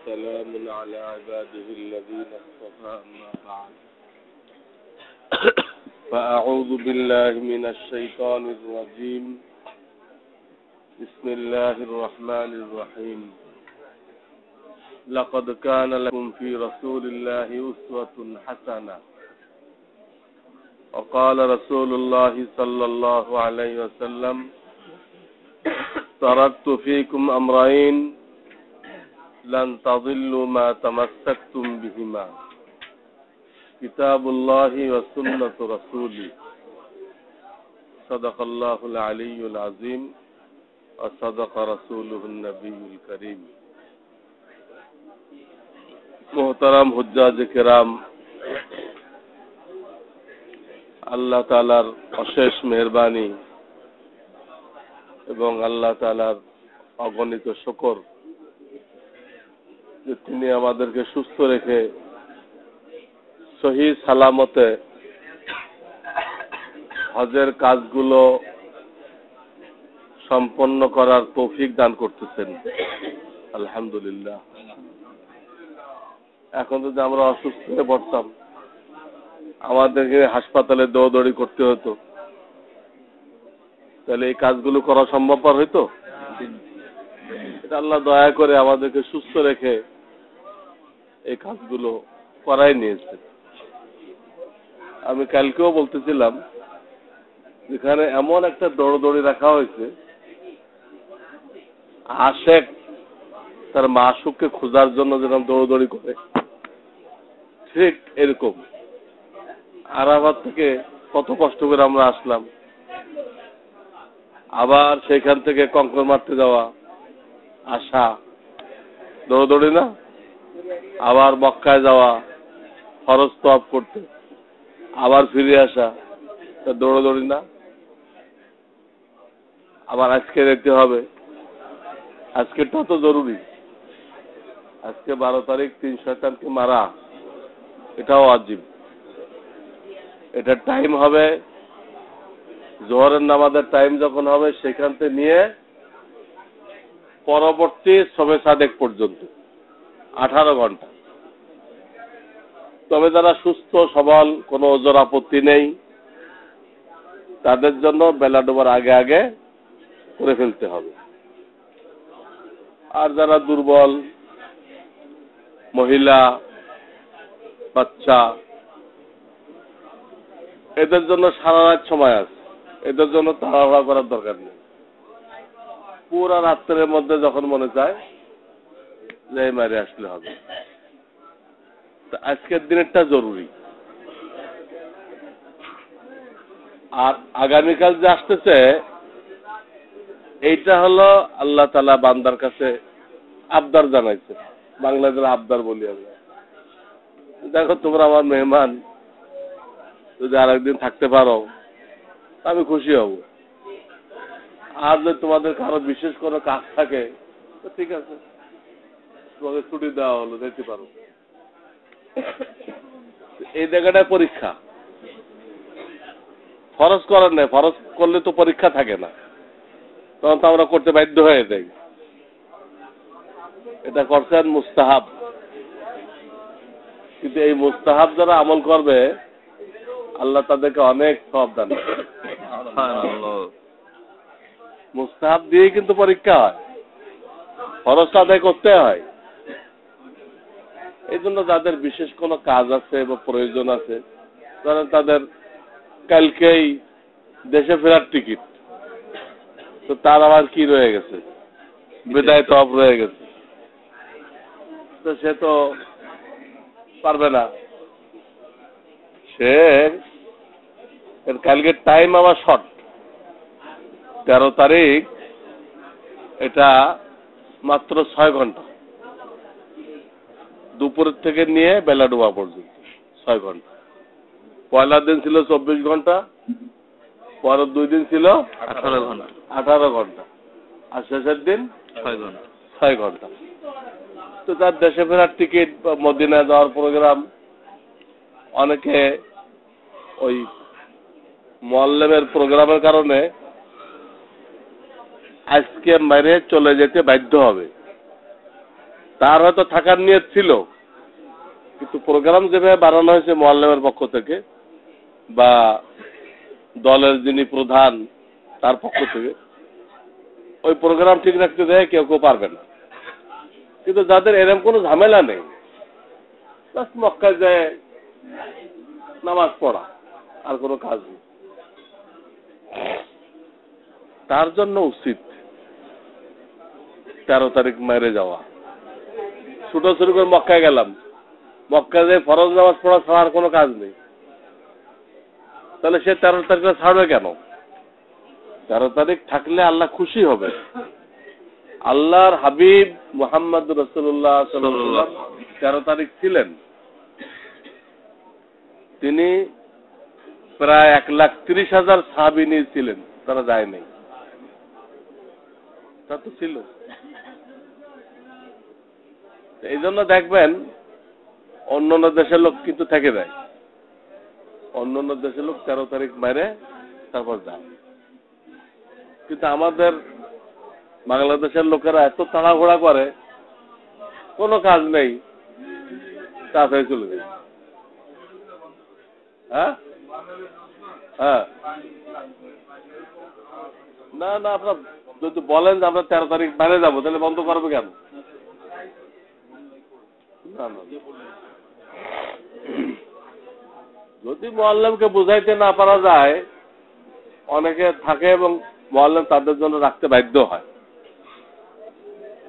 وسلام على عباده الذين اصطفى أما بعد فأعوذ بالله من الشيطان الرجيم بسم الله الرحمن الرحيم لقد كان لكم في رسول الله أسوة حسنة وقال رسول الله صلى الله عليه وسلم تركت فيكم أمرين لن تضلوا ما تمسكتم بهما كتاب الله وسنة رسوله صدق الله العلي العظيم وصدق رسوله النبي الكريم محترم हुज्जाज किराम আল্লাহ তাআলার অশেষ মেহেরবানি এবং আল্লাহ তাআলার অগণিত শুকর যে তিনি আমাদেরকে সুস্থ রেখে সহি সালামতে হজের কাজগুলো সম্পন্ন করার তৌফিক দান করতেছেন আলহামদুলিল্লাহ। এখন যদি আমরা অসুস্থ হয়ে পড়তাম, আমাদেরকে হাসপাতালে দৌড়দৌড়ি করতে হতো, তাহলে এই কাজগুলো করা সম্ভবপর হইতো? এটা আল্লাহ দয়া করে আমাদেরকে সুস্থ রেখে এই কাজগুলো করাই নিয়েছে। আমি কালকেও বলতেছিলাম, যেখানে এমন একটা দৌড়দৌড়ি রাখা হয়েছে, আশেক তার মাশুককে খোঁজার জন্য যেরকম দৌড়দৌড়ি করে, ঠিক এরকম আরাফাত থেকে কত কষ্ট করে আমরা আসলাম, আবার সেখান থেকে কঙ্কর মারতে যাওয়া, আসা, দৌড়দৌড়ি না? আবার মক্কায় যাওয়া, ফরজ তওয়াফ করতে, আবার ফিরে আসা, দৌড়দৌড়ি না? আবার আজকে দেখতে হবে, আজকেরটা তো জরুরি। আজকে 12 তারিখ, 3 শয়তানকে মারা, এটাও ওয়াজিব। এটার টাইম হবে জোহরের নামাজের টাইম যখন হবে, সেখান থেকে নিয়ে পরবর্তী শবে সাদেক পর্যন্ত 18 ঘন্টা। তবে যারা সুস্থ সবল, কোনো ওজর আপত্তি নেই, তাদের জন্য বেলা ডোবার আগে আগে করে ফেলতে হবে। আর যারা দুর্বল, মহিলা, বাচ্চা, এদের জন্য সারা রাত সময় আছে, এদের জন্য তাড়াহুড়া করার দরকার নেই। পুরা রাত্রের মধ্যে যখন মনে চায় যে মারে আসলে হবে। আজকের দিনেরটা জরুরি। আর আগামীকাল যে আসতেছে, এইটা হলো আল্লাহ তাআলা বান্দার কাছে আবদার জানাইছে। বাংলাদেশের আবদার বলি আমরা, দেখো তোমরা আমার মেহমান, যদি আরেকদিন থাকতে পারো আমি খুশি হব। আর যদি তোমাদের কারো বিশেষ কোনো কাজ থাকে তো ঠিক আছে, তোমাকে ছুটি দেওয়া হলো, যেতে পারো। এই জায়গাটা পরীক্ষা, ফরজ করার নেই। ফরজ করলে তো পরীক্ষা থাকে না, তখন তো আমরা করতে বাধ্য হয়ে যাই। এটা করছেন মুস্তাহাব, কিন্তু এই মুস্তাহাব যারা আমল করবে, আল্লাহ তাদেরকে অনেক সওয়াব দান করবে। মুস্তাহাব দিয়ে কিন্তু পরীক্ষা হয়, ফরজ আদায় করতে হয়। এই জন্য যাদের বিশেষ কোনো কাজ আছে বা প্রয়োজন আছে, ধরেন তাদের কালকেই দেশে ফেরার টিকিট, তো তার আবার কি রয়ে গেছে, বিদায় তওয়াফ রয়ে গেছে, তো সে তো পারবে না। সে কালকে টাইম আবার শর্ট, 13 তারিখ, এটা মাত্র 6 ঘন্টা, দুপুরের থেকে নিয়ে বেলা ডোবা পর্যন্ত 6 ঘন্টা। পয়লার দিন ছিল 24 ঘন্টা, পরের 2 দিন ছিল 18 ঘন্টা, আর শেষের দিন 6 ঘন্টা। তো তার দেশে ফেরার টিকিট বা মদিনা যাওয়ার প্রোগ্রাম, অনেকে ওই মুআল্লিমের প্রোগ্রামের কারণে আজকে বাইরে চলে যেতে বাধ্য হবে। তার হয়তো থাকার নিয়ত ছিল, কিন্তু প্রোগ্রাম যেভাবে বানানো হয়েছে মুআল্লিমের পক্ষ থেকে বা দলের যিনি প্রধান তার পক্ষ থেকে, ওই প্রোগ্রাম ঠিক রাখতে দেয় কেউ কেউ পারবে না। কিন্তু যাদের এরকম কোনো ঝামেলা নেই, বাস মক্কায় যায় নামাজ পড়া, আর কোনো কাজ নেই, তার জন্য উচিত 13 তারিখ মেরে যাওয়া। ছুটোছুটি করে মক্কায় গেলাম, মক্কায় যে ফরজ নামাজ পড়া ছাড়ার কোনো কাজ নেই, তাহলে সে 13 তারিখে ছাড়বে কেন? 13 তারিখ থাকলে আল্লাহ খুশি হবে। আল্লাহর হাবিব মুহাম্মদ রাসূলুল্লাহ সাল্লাল্লাহু আলাইহি ওয়াসাল্লাম 13 তারিখ ছিলেন। তিনি প্রায় 1,30,000 সাহাবী নিয়ে ছিলেন, তারা যায় নাই, তা তো ছিল। এই জন্য দেখবেন অন্যান্য দেশের লোক কিন্তু থেকে যায়, অন্যান্য দেশের লোক 13 তারিখ মেরে তারপর যায়। কিন্তু আমাদের বাংলাদেশের লোকেরা এত তাড়াহুড়া করে, কোনো কাজ নেই, তাড়াতাড়ি চলে যায়। হ্যাঁ হ্যাঁ, না না, আপনার যদি বলেন যে আমরা 13 তারিখ মেরে যাবো, তাহলে বন্ধ করবে কেন? না না, যদি মুআল্লিমকে বুঝাইতে না পারা যায়, অনেকে থাকে এবং মুআল্লিম তাদের জন্য রাখতে বাধ্য হয়।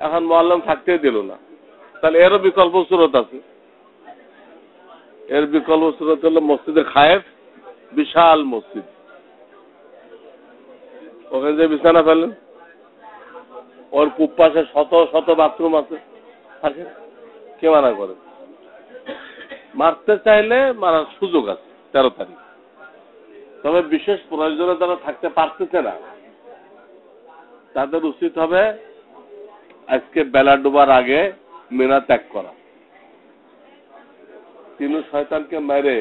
এখন মুআল্লিম থাকতেই দিল না, তাহলে এরও বিকল্প সুরত আছে। এর বিকল্প সুরত হলো মসজিদে খায়েফ, বিশাল মসজিদ, ওখানে যে বিছানা ফেলেন, ওর কূপ পাশে শত শত বাথরুম আছে, কে মানা করে? মারতে চাইলে মারার সুযোগ আছে 13 তারিখ। তবে বিশেষ প্রয়োজনে যারা থাকতে পারতেছে না, তাদের উচিত হবে আজকে বেলা ডোবার আগে মিনা ত্যাগ করা। তিন শয়তানকে মেরে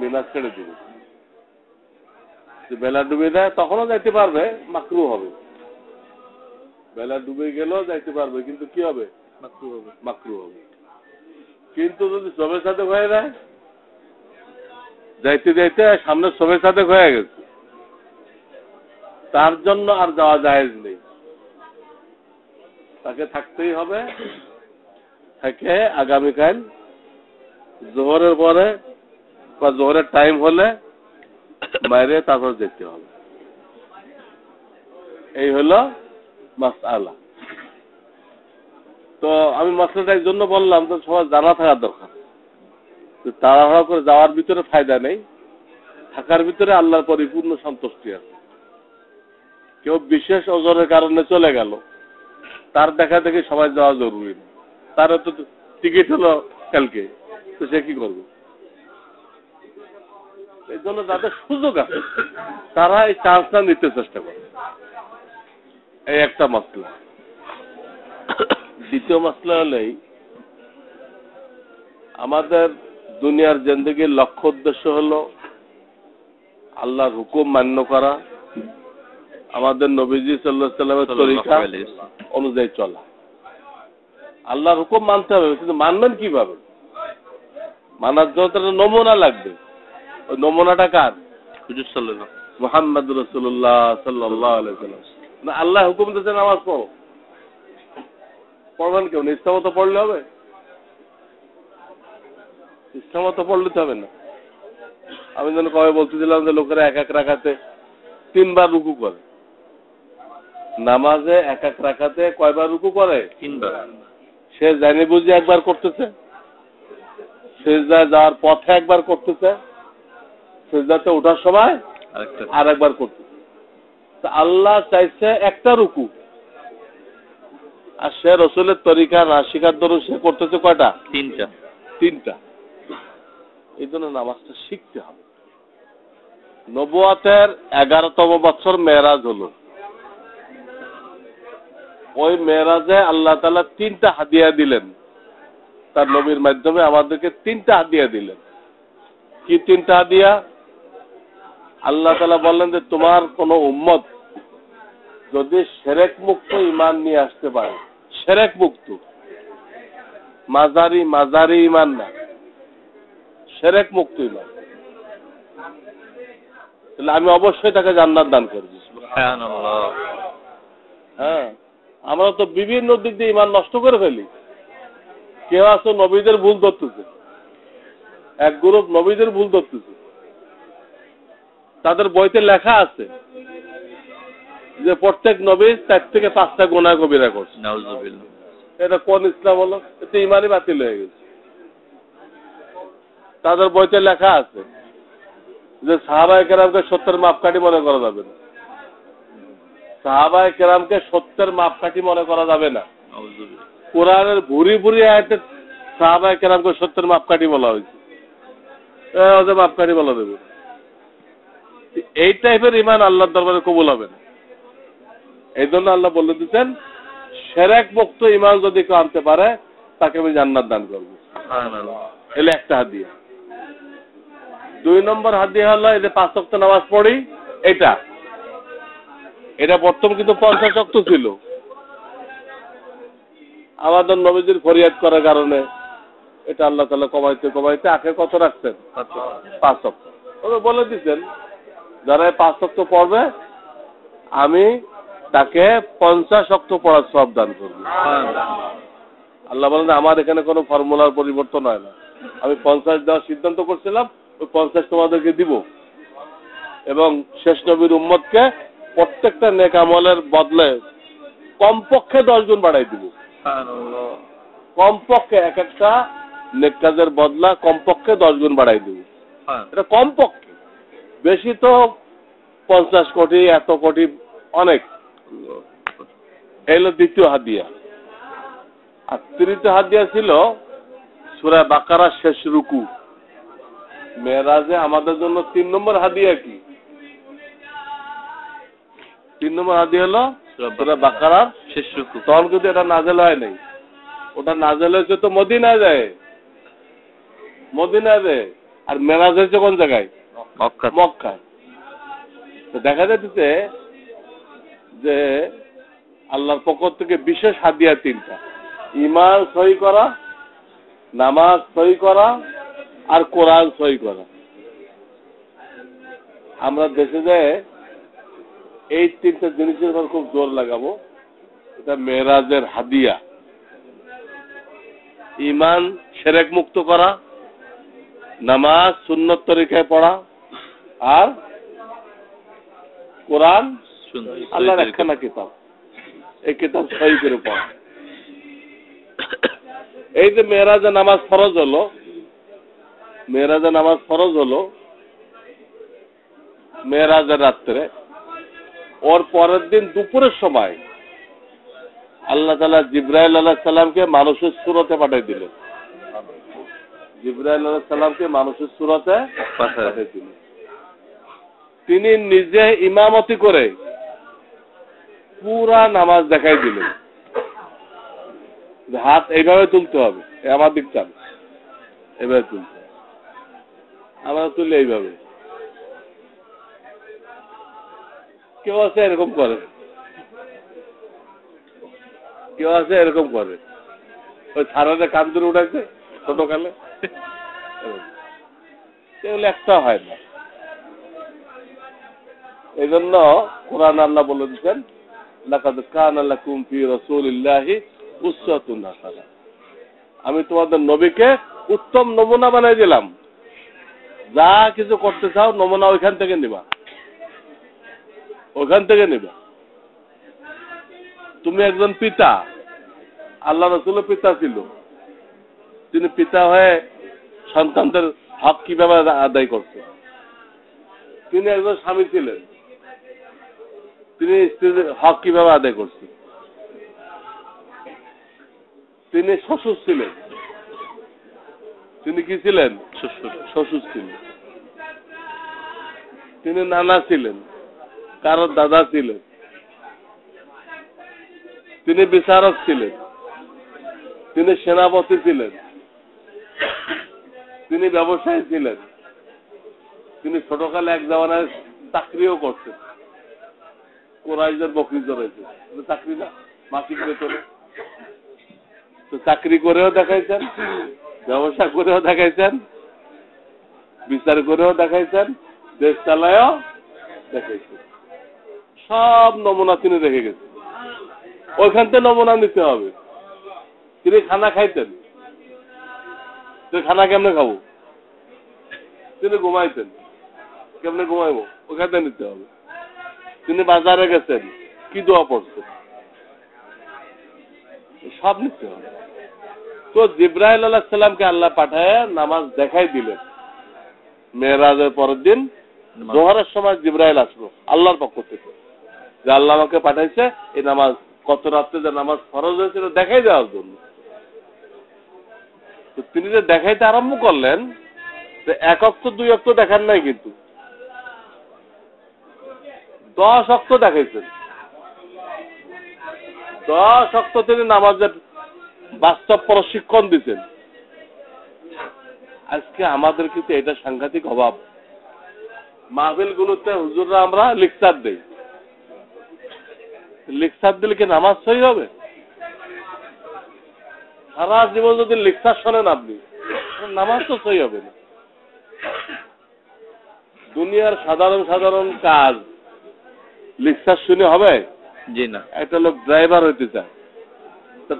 মিনা ছেড়ে দিবে। বেলা ডুবে যায় তখনও যাইতে পারবে, মাকরু হবে। বেলা ডুবে গেলেও যাইতে পারবে, কিন্তু কি হবে? মাকরু হবে। কিন্তু যদি সবের সাথে হয়ে যায়, যাইতে যাইতে সামনে সবের সাথে হয়ে গেছে, তার জন্য আর যাওয়া জায়েজ নেই, তাকে থাকতেই হবে। থেকে আগামীকাল জোহরের পরে বা জোহরের টাইম হলে বাইরে তারপর যেতে হবে। এই হলো মাসআলা। তো আমি মাসলাটা এই জন্য বললাম, তো সবার জানা থাকা দরকার। তাড়াহুড়া করে যাওয়ার ভিতরে ফায়দা নেই, থাকার ভিতরে আল্লাহর পরিপূর্ণ সন্তুষ্টি আছে। কেউ বিশেষ ওজনের কারণে চলে গেল, তার দেখা দেখি সবাই যাওয়া জরুরি না। তার তো টিকিট হলো কালকে, তো সে কি করবে? এই জন্য যাদের সুযোগ আছে তারা এই চান্সটা নিতে চেষ্টা করে। এই একটা মাসলা। দ্বিতীয় মাসলা হলেই আমাদের দুনিয়ার জিন্দেগির লক্ষ্য উদ্দেশ্য হলো আল্লাহর হুকুম মান্য করা, আমাদের নবীজি সাল্লাল্লাহু আলাইহি ওয়াসাল্লামের তরিকা অনুযায়ী চলা। আল্লাহর হুকুম মানতে হবে, কিন্তু মানবেন কিভাবে? মানার জন্য তার নমুনা লাগবে। ওই নমুনাটা কার? মুহাম্মদ রাসূলুল্লাহ সাল্লাল্লাহু আলাইহি ওয়াসাল্লাম। না, আল্লাহ হুকুম দিয়েছে নামাজ পড়ো, পড়বেন কেউ? ইচ্ছা মতো পড়লে হবে? ইচ্ছা মতো পড়লে তো হবে না। আমি যেন কবে বলতেছিলাম যে লোকেরা এক এক রাকাতে 3 বার রুকু করে। নামাজে এক এক রাকাতে কয়বার রুকু করে? 3 বার। সে জানে বুঝে একবার করতেছে, সিজদায় যাওয়ার পথে একবার করতেছে, সিজদাতে ওঠার সময় আর একবার করতেছে। তা আল্লাহ চাইছে একটা রুকু, আর সে রসুলের তরিকা না শিখার দরুন সে করতেছে কয়টা? 3টা। এই জন্য নামাজটা শিখতে হবে। নবুয়াতের 11তম বছর মেরাজ হলো। ওই মেরাজে আল্লাহ তাআলা 3টা হাদিয়া দিলেন, তার নবীর মাধ্যমে আমাদেরকে 3টা হাদিয়া দিলেন। কি 3টা হাদিয়া? আল্লাহ তাআলা বললেন যে তোমার কোন উম্মত যদি শিরক মুক্ত ঈমান নিয়ে আসতে পারে, শিরক মুক্ত, মাজারি ইমান না, শিরক মুক্ত ইমান। তাহলে আমি অবশ্যই তাকে জান্নাত দান করব। সুবহানাল্লাহ। হ্যাঁ, আমরা তো বিভিন্ন দিক দিয়ে ইমান নষ্ট করে ফেলি। কেউ আছে নবীদের ভুল ধরতেছে, এক গ্রুপ নবীদের ভুল ধরতেছে। তাদের বইতে লেখা আছে যে প্রত্যেক নবী 4 থেকে 5টা গুনাহ কবিরা করছে। নাউজুবিল্লাহ। এটা কোন ইসলাম হলো? এটা ইমানই বাতিল হয়ে গেছে। তাদের বইতে লেখা আছে যে সাহাবায়ে কেরামকে সত্যের মাপকাঠি মনে করা যাবে না। সাহাবায়ে কেরামকে সত্যের মাপকাঠি মনে করা যাবে না। নাউজুবিল্লাহ। কোরআনের ভুরি ভুরি আয়াতে সাহাবায়ে কেরামকে সত্যের মাপকাঠি বলা হয়েছে। ওদের মাপকাঠি বলা দেবে। এই টাইপের ইমান আল্লাহর দরবারে কবুল হবে না। এই জন্য আল্লাহ বলে দিচ্ছেন, শিরক মুক্ত ইমান যদি কেউ আনতে পারে তাকে আমি জান্নাত দান করবো। এলে একটা হাদিয়া। 2 নম্বর হাদিয়া হলো এই যে 5 ওয়াক্ত নামাজ পড়ি, এটা প্রথম কিন্তু 50 ওয়াক্ত ছিল। আমাদের নবীজির ফরিয়াদ করার কারণে এটা আল্লাহ তাআলা কমাইতে আখের কত রাখছেন? 5 ওয়াক্ত। ওরা বলে দিচ্ছেন যারা 5 ওয়াক্ত পড়বে আমি তাকে 50 ওয়াক্ত পড়ার সওয়াব দান করব। আল্লাহ বলেন আমার এখানে কোনো ফর্মুলার পরিবর্তন হয় না। আমি 50 দেওয়ার সিদ্ধান্ত করছিলাম, ওই 50 তোমাদেরকে দিব। এবং শেষ নবীর উম্মতকে প্রত্যেকটা নেক আমলের বদলে কমপক্ষে 10 গুণ বাড়াই দিব। কমপক্ষে এক একটা নেক কাজের বদলা কমপক্ষে 10 গুণ বাড়াই দিব। এটা কমপক্ষে, বেশি তো 50 কোটি, এত কোটি অনেক। এই হলো দ্বিতীয় হাদিয়া। আর তৃতীয় হাদিয়া ছিল সূরা বাকারার শেষ রুকু। মেরাজে আমাদের জন্য 3 নম্বর হাদিয়া কি? 3 নম্বর হাদিয়া হলো সূরা বাকারার শেষ রুকু। তখন কিন্তু এটা নাযিল হয় নাই, ওটা নাযিল হয়েছে তো মদিনায় যায়। আর মেরাজ হয়েছে কোন জায়গায়? মক্কায়। তো দেখা যাচ্ছে যে আল্লাহর পক্ষ থেকে বিশেষ হাদিয়া 3টা: ঈমান সহি করা, নামাজ সহি করা, আর কোরআন সহি করা। আমরা দেশে যায় এই 3টা জিনিসের উপর খুব জোর লাগাবো। এটা মেরাজের হাদিয়া। ঈমান শিরক মুক্ত করা, নামাজ সুন্নত তরিকায় পড়া, আর কোরআন আল্লাহর একখানা কিতাব, এই কিতাব সহি করে পড়া। এই যে মেরাজে নামাজ ফরজ হলো, মেরাজের রাত্রে, ওর পরের দিন দুপুরের সময় আল্লাহ তাআলা জিবরাইল আলাইহিস সালামকে মানুষের সূরতে পাঠিয়ে দিলেন। জিবরাইল আলাইহিস সালামকে মানুষের সূরতে পাঠিয়ে দিলেন। তিনি নিজে ইমামতি করে পুরা নামাজ দেখাই দিলেন। হাত এইভাবে তুলতে হবে, আমার দিক চান, এইভাবে তুলতে হবে। আমরা তুলে এইভাবে। কেউ আছে এরকম করে, ওই ছাড়াতে কান ধরে উঠাইছে ছোটকালে, এগুলো একটা হয় না। এই জন্য কোরআন আল্লাহ বলে দিচ্ছেন, লাকাদ কানা লাকুম ফি রাসূলিল্লাহি উসওয়াতুন হাসানাহ। আমি তোমাদের নবীকে উত্তম নমুনা বানাই দিলাম। যা কিছু করতে চাও নমুনা ওইখান থেকে নিবা। তুমি একজন পিতা, আল্লাহ রাসূলের পিতা ছিল। তিনি পিতা হয়ে সন্তানদের হক কিভাবে আদায় করতেন। তিনি একজন স্বামী ছিলেন, তিনি স্ত্রীর হক কিভাবে আদায় করছেন। তিনি শ্বশুর ছিলেন। তিনি কি ছিলেন? শ্বশুর ছিলেন। তিনি নানা ছিলেন, কারো দাদা ছিলেন। তিনি বিচারক ছিলেন, তিনি সেনাপতি ছিলেন, তিনি ব্যবসায়ী ছিলেন, তিনি ছোটকালে এক জামানায় চাকরিও করতেন। কোরাইশের বকরি চড়াইছে, চাকরি না, মাসিক বেতনে। তো চাকরি করেও দেখাইছেন, ব্যবসা করেও দেখাইছেন, বিচার করেও দেখাইছেন, দেশ চালায়ও দেখাইছেন। সব নমুনা তিনি রেখে গেছেন। ওইখান থেকে নমুনা নিতে হবে। তিনি খানা খাইতেন, খানা কেমনে খাবো? তিনি ঘুমাইতেন, কেমনে ঘুমাইবো? ওখান থেকে নিতে হবে। তিনি বাজারে গেছেন, কি দোয়া পড়ছেন, সব নিতে হবে। তো জিব্রাইল আলাইহিস সালামকে আল্লাহ পাঠায় নামাজ দেখাই দিলেন। মেরাজের পরের দিন জোহরের সময় জিব্রাইল আসলো আল্লাহর পক্ষ থেকে, যে আল্লাহ আমাকে পাঠাইছে এই নামাজ কত রাত্রে যে নামাজ ফরজ হয়েছিল দেখাই দেওয়ার জন্য। তো তিনি যে দেখাইতে আরম্ভ করলেন, এক অক্ত দুই অক্ত দেখান নাই, কিন্তু 10 অক্ত দেখাইছেন। 10 অক্ত তিনি নামাজের বাস্তব প্রশিক্ষণ দিতেন। আজকে আমাদের কিন্তু এটা সাংঘাতিক অভাব। মাহফিল গুলোতে হুজুররা আমরা লেকচার দেই, লেকচার দিলে কি নামাজ সহি হবে? সারা জীবন যদি লেকচার শোনেন আপনি, নামাজ তো সহি হবে না। দুনিয়ার সাধারণ সাধারণ কাজ লেকচার শুনে হবে? জি না। একটা লোক ড্রাইভার হইতে চায়,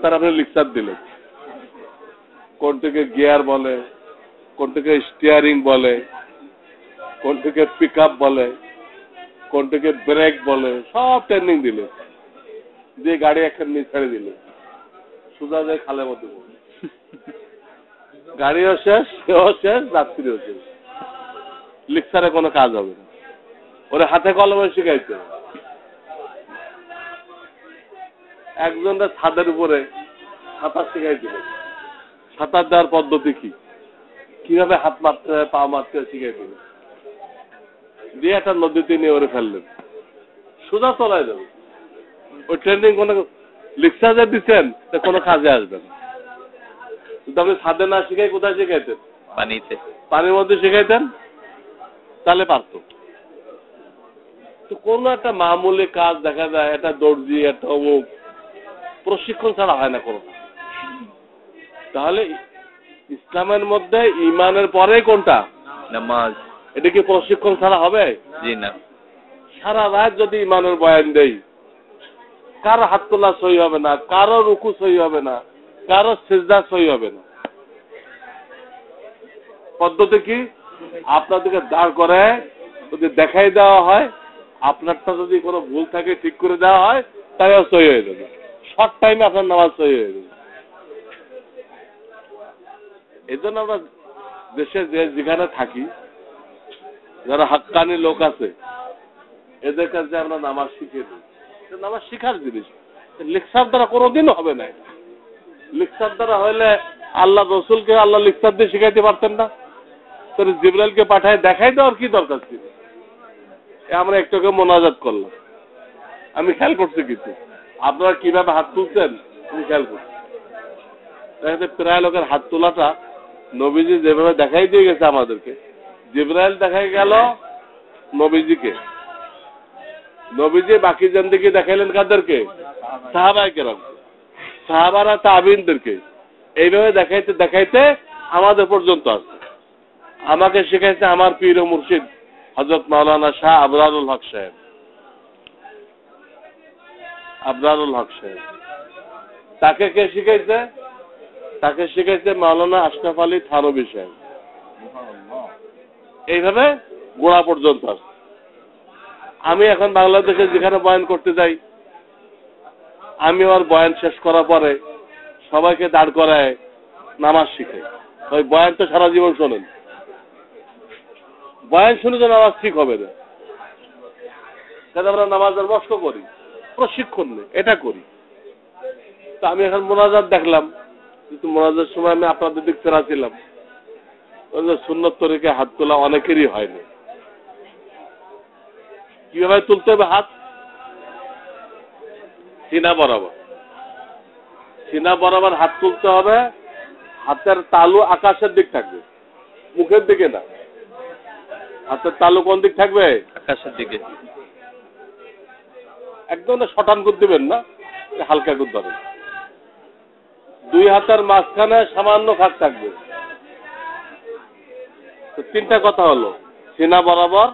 তার আপনি লেকচার দিলেন, কোনটাকে গিয়ার বলে, কোনটাকে স্টিয়ারিং বলে, কোনটাকে পিক আপ বলে, কোনটাকে ব্রেক বলে, সব ট্রেনিং দিলে, যে গাড়ি একটা নিয়ে ছেড়ে দিলে সোজা যায় খালের মধ্যে পড়ে। গাড়িও শেষ, সেও শেষ, যাত্রীও শেষ। লেকচারে কোনো কাজ হবে না। ওরে হাতে কলমে শিখাইতে হবে। একজনের ছাদের উপরে সাঁতার শিখাই দিল। সাঁতার দেওয়ার পদ্ধতি কি, কিভাবে হাত মারতে হয়, পা মারতে হয় শিখাই দিল। দিয়ে একটা নদীতে নিয়ে ওরে ফেললেন, সোজা চলাই যাবে। ওই ট্রেনিং কোনো লেকচারে দিচ্ছেন, কোনো কাজে আসবে না। কিন্তু আপনি ছাদে না শিখাই কোথায় শিখাইতেন? পানিতে, পানির মধ্যে শিখাইতেন, তাহলে পারত। তো কোনো একটা মামুলি কাজ দেখা যায়, একটা দর্জি, একটা অমুক, প্রশিক্ষণ ছাড়া হয় না কোনো। তাহলে ইসলামের মধ্যে ইমানের পরে কোনটা? নামাজ। এটা কি প্রশিক্ষণ ছাড়া হবে? জি না। সারা রাত যদি ইমানের বয়ান দেই, কারো হাত তোলা সহি হবে না, কারো রুকু সহি হবে না, কারো সিজদা সহি হবে না। পদ্ধতি কি? আপনাদেরকে দাঁড় করে যদি দেখাই দেওয়া হয়, আপনারটা যদি কোনো ভুল থাকে ঠিক করে দেওয়া হয়, তাহলে সহি হয়ে যাবে। শর্ট টাইমে আপনার নামাজ সহি হয়ে যাবে। এই জন্য আমরা দেশে যেখানে থাকি, যারা হাক্কানি লোক আছে, এদের কাছে আমরা নামাজ শিখে দিই। নামাজ শিখার জিনিস, লেকচার দ্বারা কোনোদিনও হবে না। লেকচার দ্বারা হইলে আল্লাহ রসুলকে আল্লাহ লেকচার দিয়ে শিখাইতে পারতেন না? তোর জিবরাইলকে পাঠায় দেখাই দেওয়ার কি দরকার ছিল? আমরা একটুকে মোনাজাত করলাম, আমি খেয়াল করছি কিন্তু আপনারা কিভাবে হাত তুলছেন আমি খেয়াল করছি। প্রায় লোকের হাত তোলাটা নবীজি যেভাবে দেখাই দিয়ে গেছে আমাদেরকে, জিবরাইল দেখাই গেল নবীজিকে, নবীজি বাকি জানদিকে দেখাইলেন কাদেরকে? সাহাবায়ে কেরাম, সাহাবারা তাবিঈনদেরকে। এইভাবে দেখাইতে দেখাইতে আমাদের পর্যন্ত আসছে। আমাকে শিখাইছে আমার পীর ও মুর্শিদ হযরত মাওলানা শাহ আবরারুল হক সাহেব। আবরারুল হক সাহেব তাকে কে শিখাইছে? তাকে শিখাইছে মাওলানা আশরাফ আলী থানভী সাহেব। এইভাবে গোড়া পর্যন্ত আসছে। আমি এখন বাংলাদেশে যেখানে বয়ান করতে যাই, আমি আমার বয়ান শেষ করার পরে সবাইকে দাঁড় করায় নামাজ শিখাই। ওই বয়ান তো সারা জীবন শোনেন, বয়ান শুনে তো নামাজ ঠিক হবে না। তাহলে আমরা নামাজের মস্ক করি, প্রশিক্ষণ নেই, এটা করি। তো আমি এখন মোনাজাত দেখলাম, কিন্তু মোনাজাতের সময় আমি আপনাদের দিক ফেরা ছিলাম, সুন্নত তরিকে হাত তোলা অনেকেরই হয়নি। কিভাবে তুলতে হবে হাত? সিনা বরাবর, সিনা বরাবর হাত তুলতে হবে। হাতের তালু আকাশের দিক থাকবে, মুখের দিকে না। হাতের তালু কোন দিক থাকবে? আকাশের দিকে। একদম শটান করে দিবেন না, হালকা করে ধরেন। দুই হাতের মাঝখানে সামান্য ফাঁক থাকবে। তো তিনটা কথা হলো, সিনা বরাবর,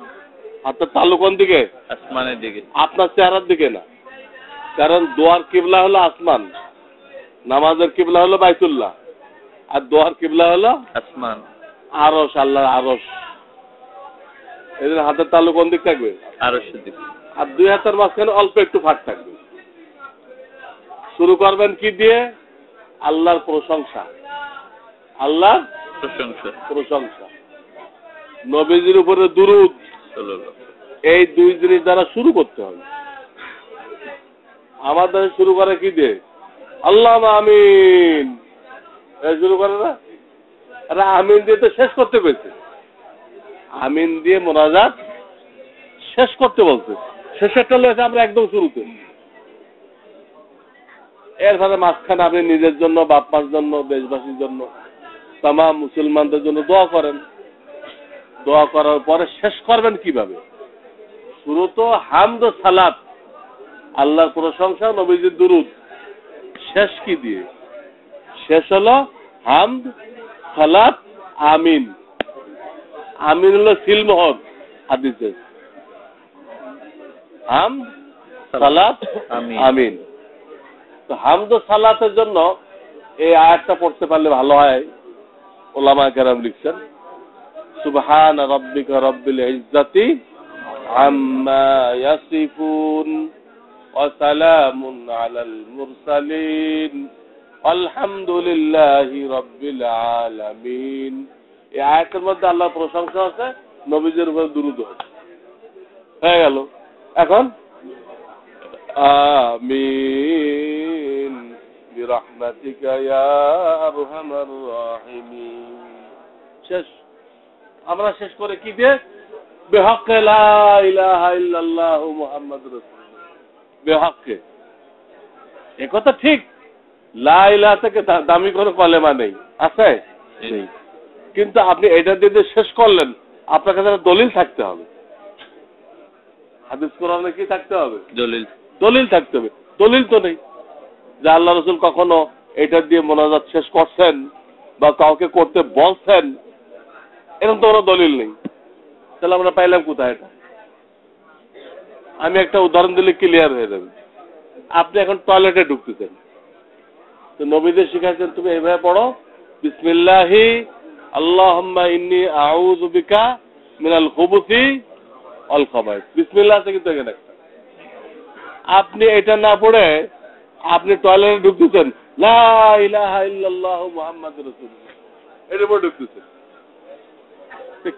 হাতের তালু কোন দিকে? আসমানের দিকে। আপনার চেহারার দিকে না, কারণ দোয়ার কিবলা হলো আসমান, নামাজের কিবলা হলো বাইতুল্লাহ, আর দোয়ার কিবলা হলো আসমান, আরশ, আল্লাহর আরশ। এই জন্য হাতের তালু কোন দিক থাকবে? আরশের দিকে। আর দুই হাতের মাঝখানে অল্প একটু ফাঁক থাকবে। শুরু করবেন কি দিয়ে? আল্লাহর প্রশংসা, আল্লাহর প্রশংসা, প্রশংসা, নবীজির উপরে দুরূদ, এই দুই জিনিস দ্বারা শুরু করতে হবে। আমাদের শুরু করে কি দিয়ে? আল্লাহুম্মা আমিন, এই শুরু করে না? আরে আমিন দিয়ে তো শেষ করতে পেরেছে, আমিন দিয়ে মোনাজাত শেষ করতে বলছে। শেষেরটা হয়েছে আমরা একদম শুরুতে। এরপরে মাঝখানে আপনি নিজের জন্য, বাপ মার জন্য, দেশবাসীর জন্য, তামাম মুসলমানদের জন্য দোয়া করেন। দোয়া করার পরে শেষ করবেন কিভাবে? শুরু তো হামদ ও সালাত, আল্লাহর প্রশংসা, নবীজির দুরূদ। শেষ কি দিয়ে? শেষ হলো হামদ, সালাত, আমিন। আমিন হলো সিলমোহর হাদিসে, হামদ, সালাত, আমিন। তো হামদ ও সালাতের জন্য এই আয়াতটা পড়তে পারলে ভালো হয়। ওলামায়ে কেরাম লিখছেন, সুবহান রাব্বিকা রাব্বিল ইজ্জাতি আম্মা ইয়াসিফুন ওয়া সালামুন আলাল মুরসালিন আলহামদুলিল্লাহি রাব্বিল আলামিন। এই আয়াতের মধ্যে আল্লাহর প্রশংসা আছে, নবীজির উপর দুরূদ আছে। হয়ে গেল। এখন আমিন বিরহমাতিকা ইয়া আরহামার রাহিমিন। শেষ। আমরা শেষ করে কি দিয়ে? বিহক্কে লা ইলাহা ইল্লাল্লাহু মুহাম্মাদুর রাসূলুল্লাহ। বিহক্কে, এ কথা ঠিক, লা ইলাহা থেকে দামি কোনো কলেমা নেই, আছে? নেই। কিন্তু আপনি এটা দিয়ে শেষ করলেন, আপনার কাছে দলিল থাকতে হবে। হাদিস কোরআনে কি থাকতে হবে? দলিল, দলিল থাকতে হবে। দলিল তো নেই যে আল্লাহ রাসূল কখনো এটা দিয়ে মোনাজাত শেষ করছেন বা কাউকে করতে বলছেন, এরকম তো কোনো দলিল নেই। তাহলে আমরা পাইলাম কোথায় এটা? আমি একটা উদাহরণ দিলে ক্লিয়ার হয়ে যাবে। আপনি এখন টয়লেটে ঢুকতেছেন, তো নবীদের শিখাচ্ছেন তুমি এইভাবে পড়ো, বিসমিল্লাহি আল্লাহুম্মা ইন্নী আউযু বিকা মিনাল খুবুসি ওয়াল খাবাইস। বিসমিল্লাহ থেকে তো এখানে একটা। আপনি এটা না পড়ে আপনি টয়লেটে ঢুকতেছেন, লা ইলাহা ইল্লাল্লাহু মুহাম্মাদুর রাসূলুল্লাহ, এটা পড়ে ঢুকতেছেন।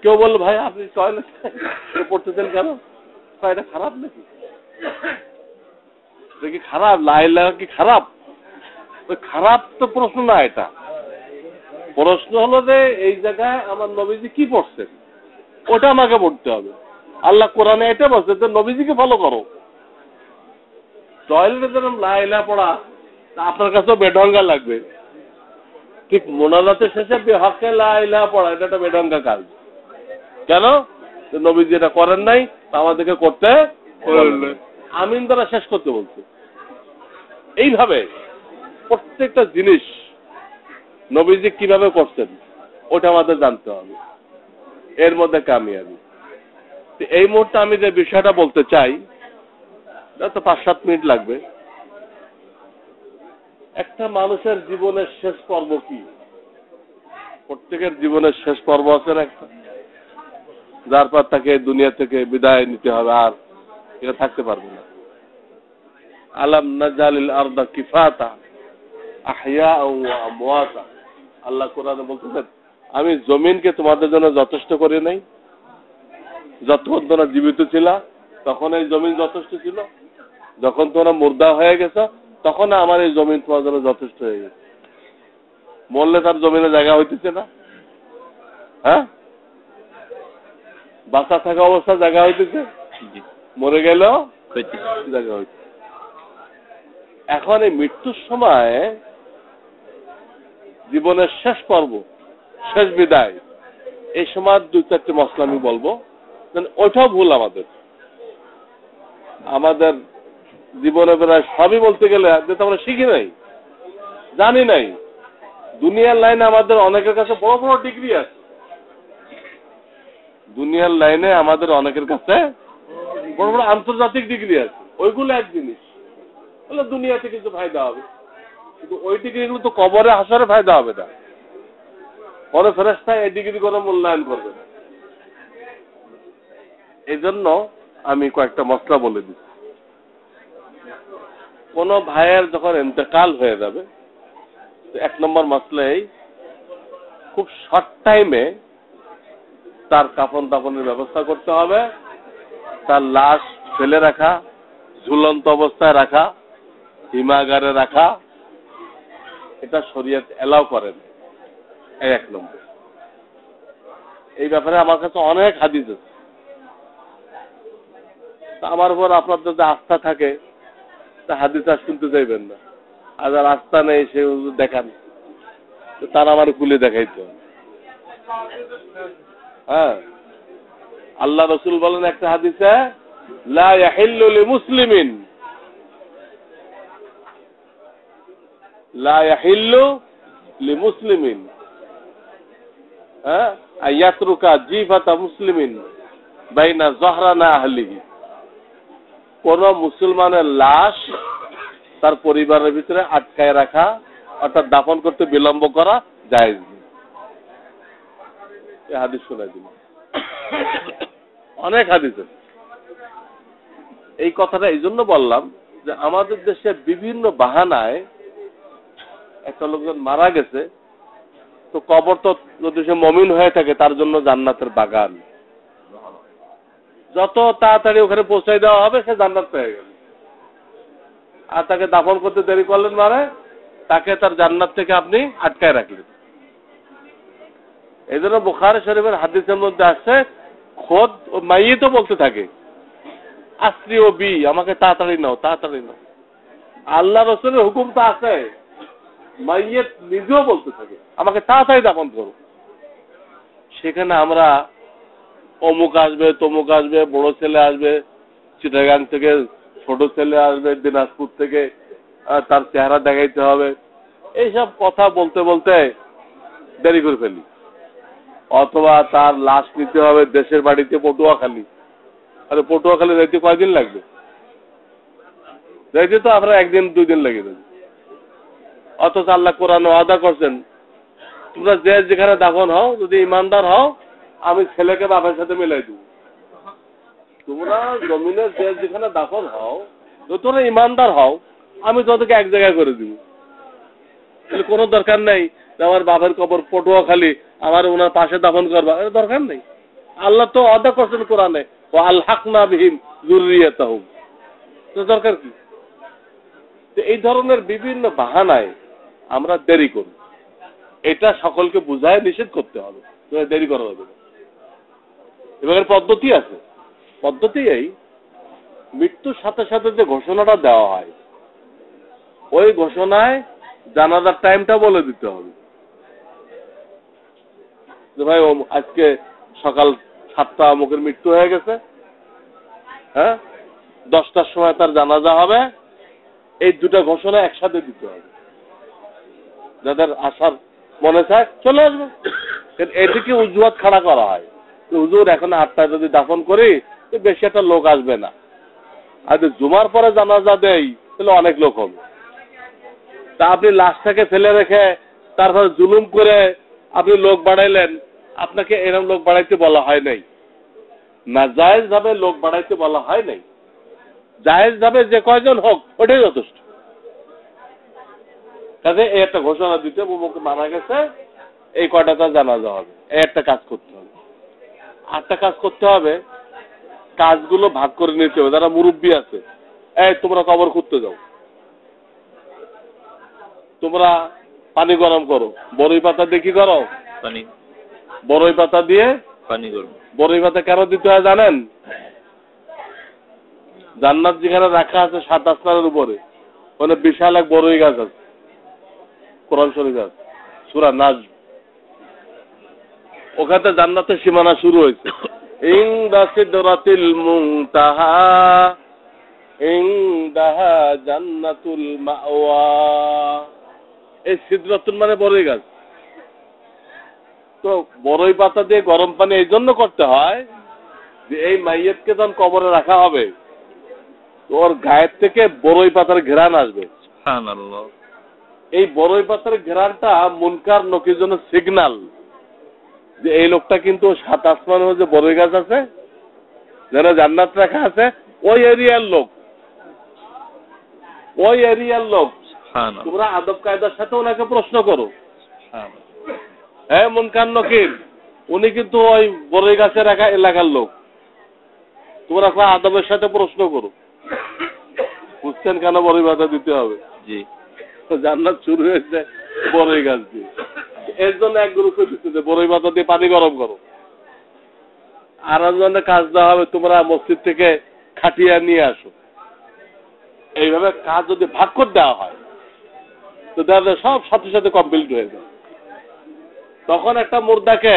কেউ বলল ভাই আপনি টয়লেটে পড়তেছেন কেন? এটা খারাপ নাকি? এটা কি খারাপ? লা ইলাহা কি খারাপ? খারাপ তো প্রশ্ন না, এটা প্রশ্ন হলো যে এই জায়গায় আমার নবীজি কি পড়ছেন, ওটা আমাকে পড়তে হবে। আল্লাহ কোরআনে এটা বলছে যে নবীজিকে ফলো করো। টয়লেটে যেরকম লা ইলাহা পড়া আপনার কাছেও বেঢঙ্গা লাগবে, ঠিক মোনাজাতের শেষে বিহক্কে লা ইলাহা পড়া এটা একটা বেঢঙ্গা কাজ। কেন? নবীজি এটা করেন নাই, আমাদেরকে করতে আমিন দ্বারা শেষ করতে বলছে। এইভাবে প্রত্যেকটা জিনিস নবীজি কিভাবে করছেন ওটা আমাদের জানতে হবে, এর মধ্যে কামিয়াবি। এই মুহূর্তে আমি যে বিষয়টা বলতে চাই, তো 5-7 মিনিট লাগবে। একটা মানুষের জীবনের শেষ পর্ব কি? প্রত্যেকের জীবনের শেষ পর্ব আছে না একটা, যার পর তাকে দুনিয়া থেকে বিদায় নিতে হবে, আর এটা থাকতে পারবে না। আলাম নাজালিল আরদা কিফাতা আহইয়াআন ওয়া আমওয়াতা। আল্লাহ কোরআনে বলতেছেন আমি জমিনকে তোমাদের জন্য যথেষ্ট করি নাই? যতক্ষণ তোমরা জীবিত ছিল তখন এই জমিন যথেষ্ট ছিল, যখন তোমরা মুর্দা হয়ে গেছো তখন আমার এই জমিন তোমার জন্য যথেষ্ট হয়ে গেছে। মরলে তার জমিনে জায়গা হইতেছে না? হ্যাঁ, বাঁচা থাকা অবস্থা জায়গা হইতেছে, মরে গেলেও জায়গা হইতেছে। এখন এই মৃত্যুর সময় জীবনের শেষ পর্ব, শেষ বিদায়, এই সময় 2-4টি মশলা আমি বলবো, ওইটাও ভুল। আমাদের জীবনে প্রায় সবই বলতে গেলে যেটা আমরা শিখি নাই, জানি নাই, দুনিয়ার লাইনে আমাদের অনেকের কাছে বড় বড় ডিগ্রি আছে, দুনিয়ার লাইনে আমাদের অনেকের কাছে বড় বড় আন্তর্জাতিক ডিগ্রি আছে, ওইগুলো এক জিনিস, বলে দুনিয়াতে কিছু ফায়দা হবে, কিন্তু ওই ডিগ্রিগুলো তো কবরে হাসরে ফায়দা হবে না, পরে ফেরেশতা এই ডিগ্রি করে মূল্যায়ন করবে না। এই জন্য আমি কয়েকটা মশলা বলে দিচ্ছি। কোন ভাইয়ের যখন ইন্তেকাল হয়ে যাবে, এক নম্বর মশলা এই, খুব শর্ট টাইমে তার কাফন দাফনের ব্যবস্থা করতে হবে, তার লাশ ফেলে রাখা, ঝুলন্ত অবস্থায় রাখা, হিমাগারে রাখা, এটা শরীয়ত এলাও করেন। এই এক নম্বর। এই ব্যাপারে আমার কাছে অনেক হাদিস আছে, আমার উপর আপনার যদি আস্থা থাকে তা হাদিস আর শুনতে চাইবেন না, আর যার আস্থা নেই সে দেখান, তার আমার খুলে দেখাইতে হবে। হ্যাঁ, আল্লাহ রসুল বলেন একটা হাদিসে, লা ইয়াহিল্লু লিমুসলিমিন, লা ইয়াহিল্লু লিমুসলিমিন আয়াতরুকা জিফাতা মুসলিমিন বাইনা যহরানা আহলিহি, কোন মুসলমানের লাশ তার পরিবারের ভিতরে আটকায় রাখা অর্থাৎ দাফন করতে বিলম্ব করা জায়েজ নেই। এই হাদিস শোনাই দিন, অনেক হাদিস আছে। এই কথাটা এই জন্য বললাম যে আমাদের দেশে বিভিন্ন বাহানায় একটা লোকজন মারা গেছে, তো কবর তো যদি সে মমিন হয়ে থাকে তার জন্য জান্নাতের বাগান, যত তাড়াতাড়ি ওখানে পৌঁছাই দেওয়া হবে সে জান্নাত পেয়ে গেল। আর তাকে দাফন করতে দেরি করলেন মানে তাকে তার জান্নাত থেকে আপনি আটকায় রাখলেন। এই জন্য বুখারী শরীফের হাদিসের মধ্যে আছে, খোদ মাইয়িত বলতে থাকে, আসরি ও বি, আমাকে তাড়াতাড়ি নাও, তাড়াতাড়ি নাও। আল্লাহ রাসূলের হুকুম তো আছে, মাইয়িত নিজেও বলতে থাকে আমাকে তাড়াতাড়ি দাফন করো। সেখানে আমরা অমুক আসবে, তমুক আসবে, বড় ছেলে আসবে চিটাগাং থেকে, ছোট ছেলে আসবে দিনাজপুর থেকে, তার চেহারা দেখাইতে হবে, এইসব কথা বলতে বলতে দেরি করে ফেলি। অথবা তার লাশ নিতে হবে দেশের বাড়িতে পটুয়াখালী, আরে পটুয়াখালী যাইতে কয়দিন লাগবে? যাইতে তো আপনার একদিন দুই দিন লেগে যাবে। অথচ আল্লাহ কোরআন ওয়াদা করছেন, তোমরা যে যেখানে দাফন হও, যদি ইমানদার হও আমি ছেলেকে বাপের সাথে মিলাই দেব। তোমরা জমিনে যে যেখানে দাফন হও, যদি তোমরা ইমানদার হও আমি তোদেরকে এক জায়গায় করে দিব। তাহলে কোনো দরকার নেই যে আমার বাপের কবর পটুয়াখালী, আমার ওনার পাশে দাফন করবা, এর দরকার নেই। আল্লাহ তো ওয়াদা করছেন কোরআনে, ওয়া আলহাকনা বিহিম যুররিয়াতাহুম, তো দরকার কি? এই ধরনের বিভিন্ন বাহানায় আমরা দেরি করি, এটা সকলকে বুঝায় নিষেধ করতে হবে, দেরি করা যাবে না। এবার পদ্ধতি আছে, পদ্ধতি এই, মৃত্যুর সাথে সাথে যে ঘোষণাটা দেওয়া হয় ওই ঘোষণায় জানাজার টাইমটা বলে দিতে হবে যে ভাই আজকে সকাল 7টা অমুকের মৃত্যু হয়ে গেছে, হ্যাঁ 10টার সময় তার জানাজা হবে। এই দুটা ঘোষণা একসাথে দিতে হবে, যাদের আসার মনে চায় চলে আসবে। এদিকে উজুয়াত খাড়া করা হয়, হুজুর এখন 8টায় যদি দাফন করি বেশি একটা লোক আসবে না, আর যদি জুমার পরে জানাজা দেই তাহলে অনেক লোক হবে। তা আপনি লাশটাকে ফেলে রেখে তারপর জুলুম করে আপনি লোক বাড়াইলেন, আপনাকে এরকম লোক বাড়াইতে বলা হয় নাই, নাজায়েজ ভাবে লোক বাড়াইতে বলা হয় নাই, জায়েজ ভাবে যে কয়জন হোক ওটাই যথেষ্ট। কাজে এই একটা ঘোষণা দিতে মুখে মানা গেছে, এই কয়টা জানাজা হবে, এই একটা কাজ করতে হবে। আরেকটা কাজ করতে হবে, কাজগুলো ভাগ করে নিতে হবে। যারা মুরব্বী আছে, এই তোমরা কবর খুঁড়তে যাও, তোমরা পানি গরম করো, বড়ই পাতা দিয়ে কি করো, পানি, বড়ই পাতা দিয়ে পানি গরম। বড়ই পাতা কেন দিতে হয় জানেন? জান্নাত যেখানে রাখা আছে 7 আসমানের উপরে, ওখানে বিশাল এক বড়ই গাছ আছে, কোরআন শরীফ আছে, সূরা নাজম, ওখানে জান্নাতের সীমানা শুরু হয়েছে। ইনদা সিদরাতিল মুনতাহা ইনদাহা জান্নাতুল মাওয়া, এই সিদরাতুন মানে বড়ই গাছ। তো বড়ই পাতা দিয়ে গরম পানি এই জন্য করতে হয় যে এই মাইয়েতকে যখন কবরে রাখা হবে ওর গায়ের থেকে বড়ই পাতার ঘেরান আসবে। সুবহানাল্লাহ। এই বড়ই পাতার ঘেরানটা মুনকার নকির জন্য সিগনাল যে এই লোকটা কিন্তু ৭ আসমানের মধ্যে বড়ই গাছ আছে, যেন জান্নাত রাখা আছে, ওই এরিয়ার লোক, ওই এরিয়ার লোক। সুবহানাল্লাহ। তোমরা আদব কায়দার সাথে ওনাকে প্রশ্ন করো, সুবহানাল্লাহ। হ্যাঁ মুনকার নকির উনি কিন্তু ওই বড়ই গাছের এলাকার লোক, তোমরা আদবের সাথে প্রশ্ন করো, বুঝছেন কেন বড়ই পাতা দিতে হবে? জি। জান্নাত শুরু হয়েছে বড়ই গাছ দিয়ে। এর জন্য এক গ্রুপে দিচ্ছে বড়ই পাতা দিয়ে পানি গরম করো। আর একজনের কাজ দেওয়া হবে তোমরা মসজিদ থেকে খাটিয়া নিয়ে আসো। এইভাবে কাজ যদি ভাগ করে দেওয়া হয় তো দেখা যায় সব সাথে সাথে কমপ্লিট হয়ে যায়। তখন একটা মুর্দাকে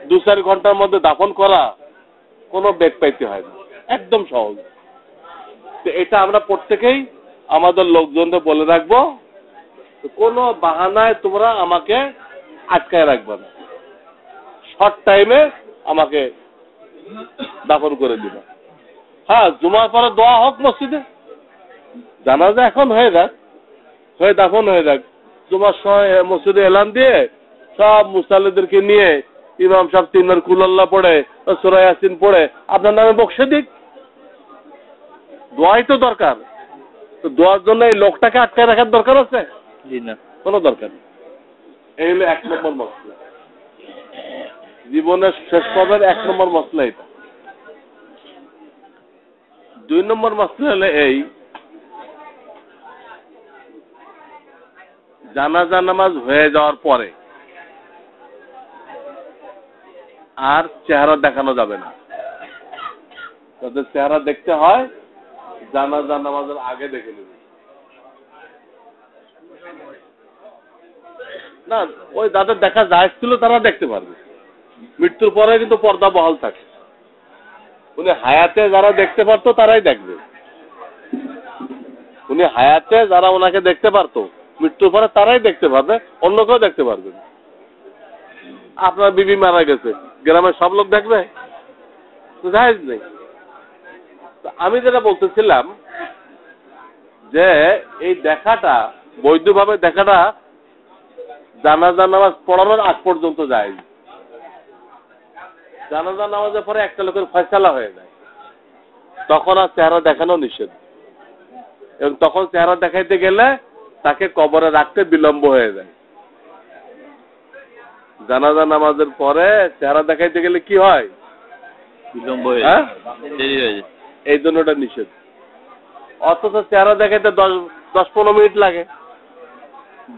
২-৪ ঘন্টার মধ্যে দাফন করা কোনো বেগ পাইতে হয় না, একদম সহজ। তো এটা আমরা প্রত্যেকেই আমাদের লোকজনদের বলে রাখবো, কোনো বাহানায় তোমরা আমাকে আটকায় রাখবে না, শর্ট টাইমে আমাকে দাফন করে দিবা। হ্যাঁ, জুমার পরে দোয়া হোক মসজিদে, জানাজা এখন হয়ে যাক, হয়ে দাফন হয়ে যাক, জুমার সময় মসজিদে এলান দিয়ে সব মুসাল্লিদেরকে নিয়ে ইমাম সাহেব ৩ বার কুল পড়ে সূরা ইয়াসিন পড়ে আপনার নামে বকশে দিক। দোয়াই তো দরকার। তো দোয়ার জন্য এই লোকটাকে আটকায় রাখার দরকার আছে? জি না, কোনো দরকার নেই। এই হলো ১ নম্বর মসলা, জীবনের শেষ পর্বের ১ নম্বর মসলা এটা। ২ নম্বর মসলা হলো এই, জানাজা নামাজ হয়ে যাওয়ার পরে আর চেহারা দেখানো যাবে না। তাদের চেহারা দেখতে হয় জানাজা নামাজের আগে দেখে নেবে না, ওই যাদের দেখা যায় ছিল তারা দেখতে পারবে, মৃত্যুর পরে কিন্তু পর্দা বহাল থাকে। উনি হায়াতে যারা দেখতে পারতো তারাই দেখবে, উনি হায়াতে যারা ওনাকে দেখতে পারতো মৃত্যুর পরে তারাই দেখতে পারবে, অন্য কেউ দেখতে পারবে না। আপনার বিবি মারা গেছে, গ্রামের সব লোক দেখবে? জায়েজ নেই। আমি যেটা বলতেছিলাম যে এই দেখাটা বৈধভাবে দেখাটা জানাজা নামাজ পড়ানোর আগ পর্যন্ত যায়। জানাজা নামাজের পরে একটা লোকের ফয়সালা হয়ে যায়, তখন আর চেহারা দেখানো নিষেধ, এবং তখন চেহারা দেখাইতে গেলে তাকে কবরে রাখতে বিলম্ব হয়ে যায়। জানাজা নামাজের পরে চেহারা দেখাইতে গেলে কি হয়? বিলম্ব হয়ে দেরি হয়ে যায়, এই জন্য ওটা নিষেধ। অথচ চেহারা দেখাইতে 10-15 মিনিট লাগে,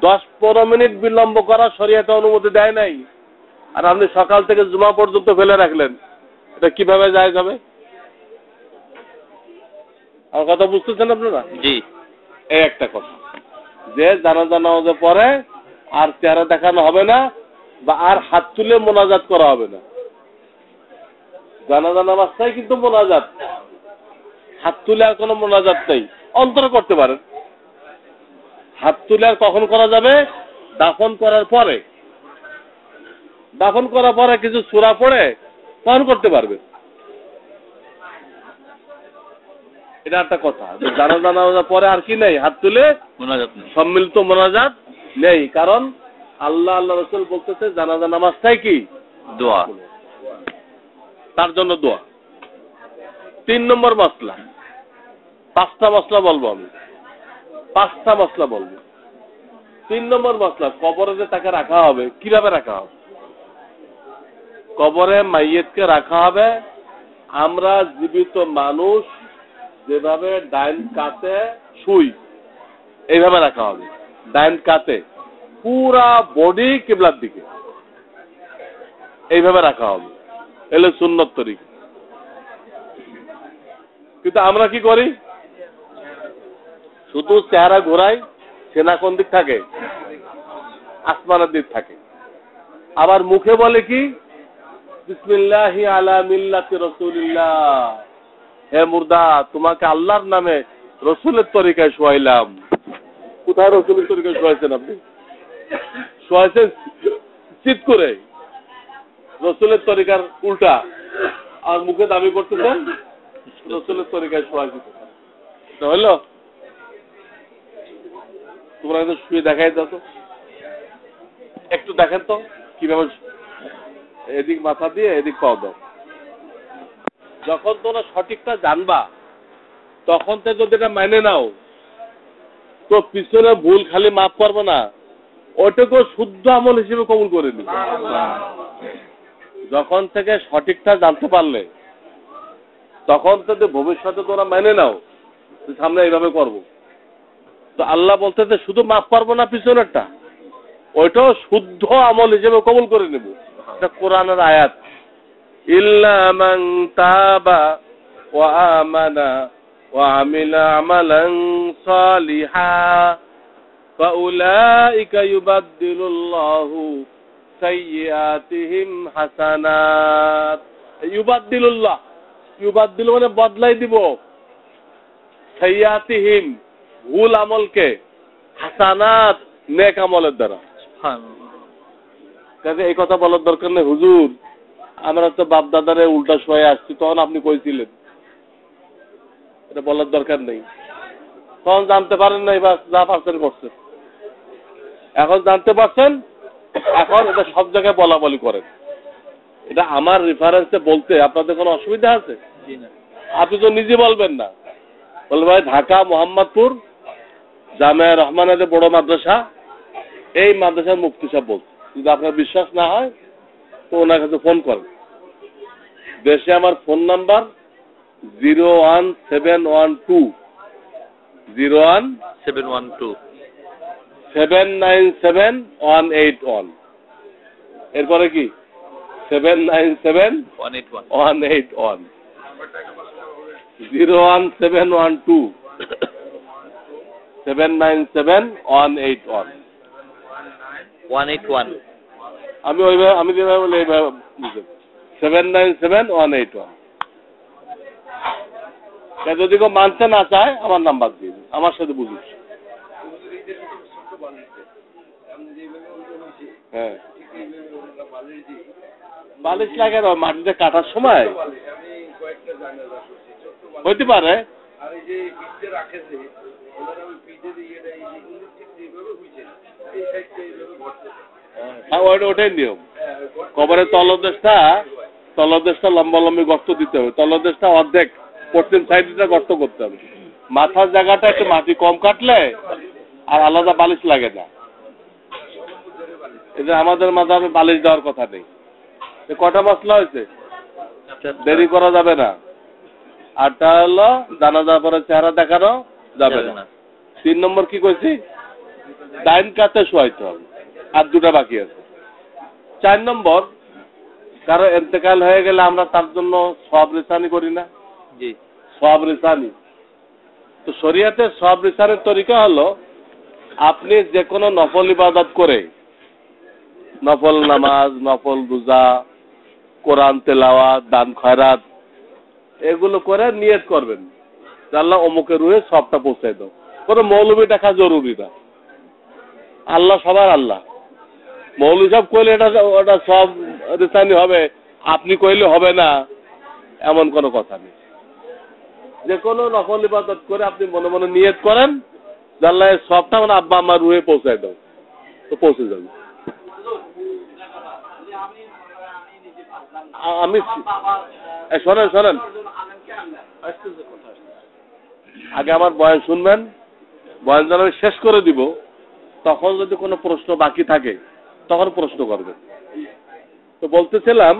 10-15 মিনিট বিলম্ব করা শরীয়তে অনুমতি দেয় নাই, আর আপনি সকাল থেকে জুমা পর্যন্ত ফেলে রাখলেন, এটা কিভাবে যায় যাবে? আমার কথা বুঝতেছেন আপনারা? জি। এই একটা কথা যে জানাজা নামাজের পরে আর চেহারা দেখানো হবে না বা আর হাত তুলে মোনাজাত করা হবে না। জানাজা নামাজটাই কিন্তু মোনাজাত, হাত তুলে আর কোনো মোনাজাত নেই। অন্তরে করতে পারেন, হাত তুলে আর কখন করা যাবে? দাফন করার পরে। দাফন করার পরে কিছু সূরা পড়ে তখন করতে পারবে। এটা একটা কথা। জানাজা নামাজের পরে আর কি নেই? হাত তুলে মোনাজাত নেই, সম্মিলিত মোনাজাত নেই, কারণ আল্লাহ রাসূল বলতেছে জানাজা নামাজটাই কি? দোয়া, তার জন্য দোয়া। ৩ নম্বর মসলা, 5টা মসলা বলবো আমি, 5টা মসলা বলবো। ৩ নম্বর মসলা, কবরে যে তাকে রাখা হবে কিভাবে রাখা হবে? কবরে মাইয়েতকে রাখা হবে আমরা জীবিত মানুষ যেভাবে ডাইন কাতে শুই এইভাবে রাখা হবে। ডাইন কাতে পুরা বডি কিবলার দিকে এইভাবে রাখা হবে, এলে সুন্নত তরিকা। কিন্তু আমরা কি করি? শুধু চেহারা ঘোরাই, সেনা কোন দিক থাকে? আসমানের দিক থাকে। আবার মুখে বলে কি? বিসমিল্লাহি আলা মিল্লাতি রাসূলিল্লাহ, হে মুর্দা তোমাকে আল্লাহর নামে রসুলের তরিকায় শোয়াইলাম। কোথায় রসুলের তরিকায় শোয়াইছেন আপনি? শোয়াইছেন চিৎ করে রসুলের তরিকার উল্টা, আর মুখে দাবি করতেছেন রসুলের তরিকায় শোয়াইছে। হইল? তোমরা কিন্তু শুয়ে দেখাই দাও তো, একটু দেখেন তো কিভাবে এদিক মাথা দিয়ে এদিক পাও দাও। যখন তোমরা সঠিকটা জানবা তখন তো যদি এটা মেনে নাও তো পিছনে ভুল খালি মাফ করবো না, ওটাকেও শুদ্ধ আমল হিসেবে কবুল করে নিবে। যখন থেকে সঠিকটা জানতে পারলে তখন থেকে ভবিষ্যতে তোমরা মেনে নাও সামনে এইভাবে করবো, তো আল্লাহ বলতে শুধু মাফ পারবো না পিছনেরটা, ওইটাও শুদ্ধ আমল হিসেবে কবুল করে নেব। এটা কোরআনের আয়াত। ইল্লা মান তাবা ওয়া আমানা ওয়া আমিলা আমালান সালিহা ফাউলাইকা ইউবাদদিলুল্লাহু সাইয়্যাতিহিম হাসানাত। ইউবাদদিলুল্লাহ, ইউবাদদিল মানে বদলাই দিব, সাইয়্যাতিহিম ভুল আমলকে, হাসানাত নেক আমলের দ্বারা। কাজে এই কথা বলার দরকার নেই, হুজুর আমরা তো বাপ দাদারে উল্টা শোয়ে আসছি, তখন আপনি কইছিলেন, এটা বলার দরকার নেই। তখন জানতে পারেন নাই, বা যা পারছেন করছেন। এখন জানতে পারছেন, এখন এটা সব জায়গায় বলা বলি করেন। এটা আমার রেফারেন্সে বলতে আপনাদের কোনো অসুবিধা আছে? আপনি তো নিজে বলবেন না, বলবেন ভাই ঢাকা মোহাম্মদপুর জামিয়া রহমানের বড় মাদ্রাসা, এই মাদ্রাসার মুফতি সাহেব বলছে। যদি আপনার বিশ্বাস না হয় তো ওনার কাছে ফোন করেন। দেশে আমার ফোন নাম্বার 01712 797 এরপরে কি 797-181 01712 797-181 আমি ওইভাবে, আমি যেভাবে বলি এইভাবে বুঝেন, 797-181। যদি কেউ মানতে না চায় আমার নাম্বার দিয়ে দিন, আমার সাথে বুঝিস। হ্যাঁ, বালিশ লাগে না মাটিতে কাটার সময় হইতে পারে। ওটাই নিয়ম। কবরের তলদেশটা লম্বালম্বি গর্ত দিতে হবে, তলদেশটা অর্ধেক, পশ্চিম সাইডটা গর্ত করতে হবে। মাথার জায়গাটা একটু মাটি কম কাটলে আর আলাদা বালিশ লাগে না। এই যে আমাদের মাঝে বালিশ দেওয়ার কথা নেই। কটা মশলা হয়েছে, দেরি করা যাবে না। আরটা হলো জানাজার পরে চেহারা দেখানো যাবে না। 3 নম্বর কি কইছি, ডাইন কাতে শোয়াইতে হবে, আর 2টা বাকি আছে। 4 নম্বর, কারো ইন্তেকাল হয়ে গেলে আমরা তার জন্য সওয়াব রিসানি করি না? জি, সওয়াব রিসানি। তো শরীয়তে সওয়াব রিসানির তরিকা হলো আপনি যে কোনো নফল ইবাদত করে, নফল নামাজ, নফল রোজা, কোরআন তেলাওয়াত, দান খয়রাত, এগুলো করে নিয়ত করবেন যে আল্লাহ অমুকের রুহে সবটা পৌঁছাই দাও। কোনো মৌলবী দেখা জরুরি না, আল্লাহ সবার আল্লাহ। মৌলবী সব কইলে ওটা সব রিসানি হবে, আপনি কইলে হবে না, এমন কোনো কথা নেই। যে কোনো নফল ইবাদত করে আপনি মনে মনে নিয়ত করেন যে আল্লাহ সবটা মানে আব্বা আমার রুহে পৌঁছাই দাও, তো পৌঁছে যাবে। আমি শোনেন আগে আমার বয়ান শুনবেন, বয়ান যখন আমি শেষ করে দিব তখন যদি কোনো প্রশ্ন বাকি থাকে তখন প্রশ্ন করবেন। তো বলতেছিলাম,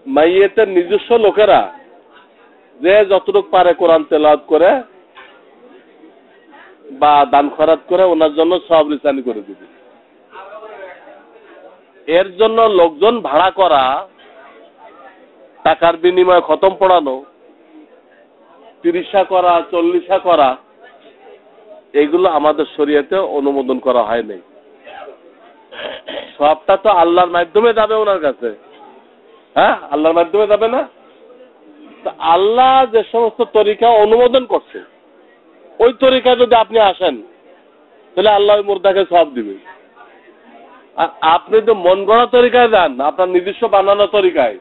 মাইয়েতের নিজস্ব লোকেরা যে যতটুকু পারে কোরআন তেলাওয়াত করে বা দান খয়রাত করে ওনার জন্য সওয়াব রিসানি করে দিবে। এর জন্য লোকজন ভাড়া করা, টাকার বিনিময়ে খতম পড়ানো, 30 করা, 40 করা, এগুলো আমাদের শরীয়তে অনুমোদন করা হয় নাই। সবটা তো আল্লাহর মাধ্যমে যাবে ওনার কাছে। হ্যাঁ, আল্লাহর মাধ্যমে যাবে না? তো আল্লাহ যে সমস্ত তরিকা অনুমোদন করছে ওই তরিকা যদি আপনি আসেন তাহলে আল্লাহ ওই মুর্দাকে সব দিবে। আর আপনি তো মন গড়া তরিকায় যান, আপনার নিজস্ব বানানো তরিকায়,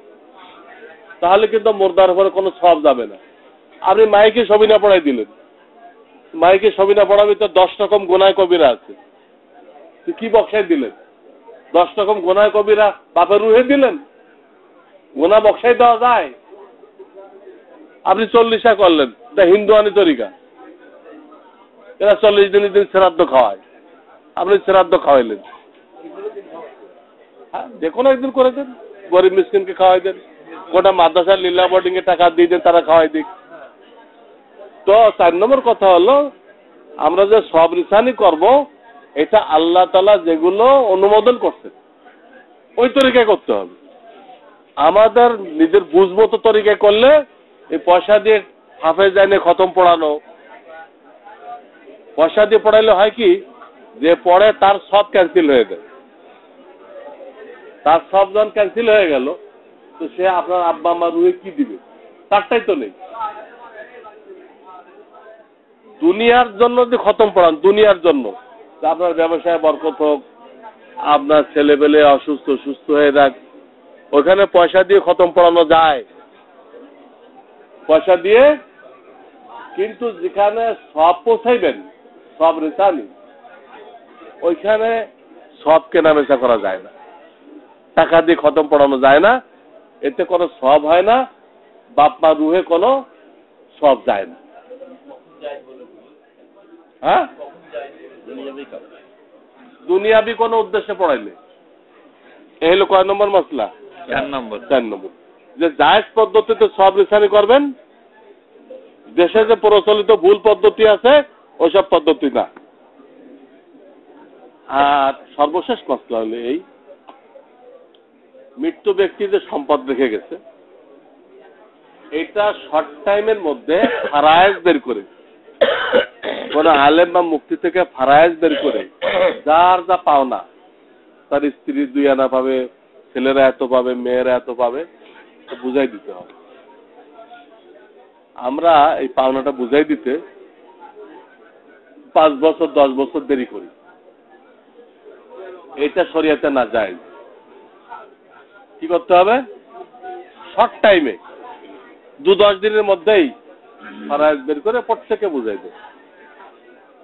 তাহলে কিন্তু মুর্দার উপরে কোনো সব যাবে না। আপনি মাইকে সবিনা পড়াই দিলেন, মাইকে সবিনা পড়াবি তো 10 রকম গোনায় কবিরা আছে, কি বক্সাই দিলেন? 10 রকম গোনায় কবিরা বাপের রুহে দিলেন? গোনা বক্সাই দেওয়া যায়? আপনি 40টা করলেন, এটা হিন্দুয়ানি তরিকা, এরা 40 দিন শ্রাদ্ধ খাওয়ায়, আপনি শ্রাদ্ধ খাওয়াইলেন। হ্যাঁ, যে কোনো একদিন করে দেন, গরিব মিসকিনকে খাওয়াই দেন, গোটা মাদ্রাসার লীলা বোর্ডিং এ টাকা দিয়ে দেন, তারা খাওয়াই দিক। তো 4 নম্বর কথা হলো, আমরা যে সব রিসানি করব, এটা আল্লাহ তাআলা যেগুলো অনুমোদন করছেন ওই তরিকায় করতে হবে। আমাদের নিজের বুঝমতো তরিকায় করলে, এই পয়সা দিয়ে হাফেজ জানে খতম পড়ানো, পয়সা দিয়ে পড়াইলে হয় কি, যে পড়ে তার সব ক্যান্সেল হয়ে যায়, তার সব জন ক্যান্সেল হয়ে গেল, তো সে আপনার আব্বা আম্মা রুহে কি দিবে? তারটাই তো নেই। দুনিয়ার জন্য যে খতম পড়ান, দুনিয়ার জন্য আপনার ব্যবসায় বরকত হোক, আপনার ছেলেপেলে অসুস্থ সুস্থ হয়ে যাক, ওখানে পয়সা দিয়ে খতম পড়ানো যায়, পয়সা দিয়ে। কিন্তু যেখানে সব পৌঁছাইবেন, সব রিসানি, ওইখানে সব কেনাবেচা করা যায় না, টাকা দিয়ে খতম পড়ানো যায় না, এতে কোনো সব হয় না, বাপ মা রুহে কোনো সব যায় না। হ্যাঁ, দুনিয়াবি কোনো উদ্দেশ্যে পড়াইলে। এই হলো কয় নম্বর মশলা? 4 নম্বর। 4 নম্বর, যে জায়েজ পদ্ধতিতে সব রিসানি করবেন, দেশে যে প্রচলিত ভুল পদ্ধতি আছে ওইসব পদ্ধতি না। আর সর্বশেষ মশলা হলো এই, মৃত্যু ব্যক্তি যে সম্পদ রেখে গেছে, এটা শর্ট টাইমের মধ্যে ফারায়েজ বের করে, কোন আলেম বা মুক্তি থেকে ফারায়েজ বের করে, যার যা পাওনা, তার স্ত্রী 2 আনা পাবে, ছেলেরা এত পাবে, মেয়েরা এত পাবে, বুঝাই দিতে হবে। আমরা এই পাওনাটা বুঝাই দিতে 5 বছর 10 বছর দেরি করি, এটা শরিয়াতে না যায়। কি করতে হবে? শর্ট টাইমে 2-10 দিনের মধ্যেই ফারায়েজ বের করে প্রত্যেকে বুঝাই দেয়।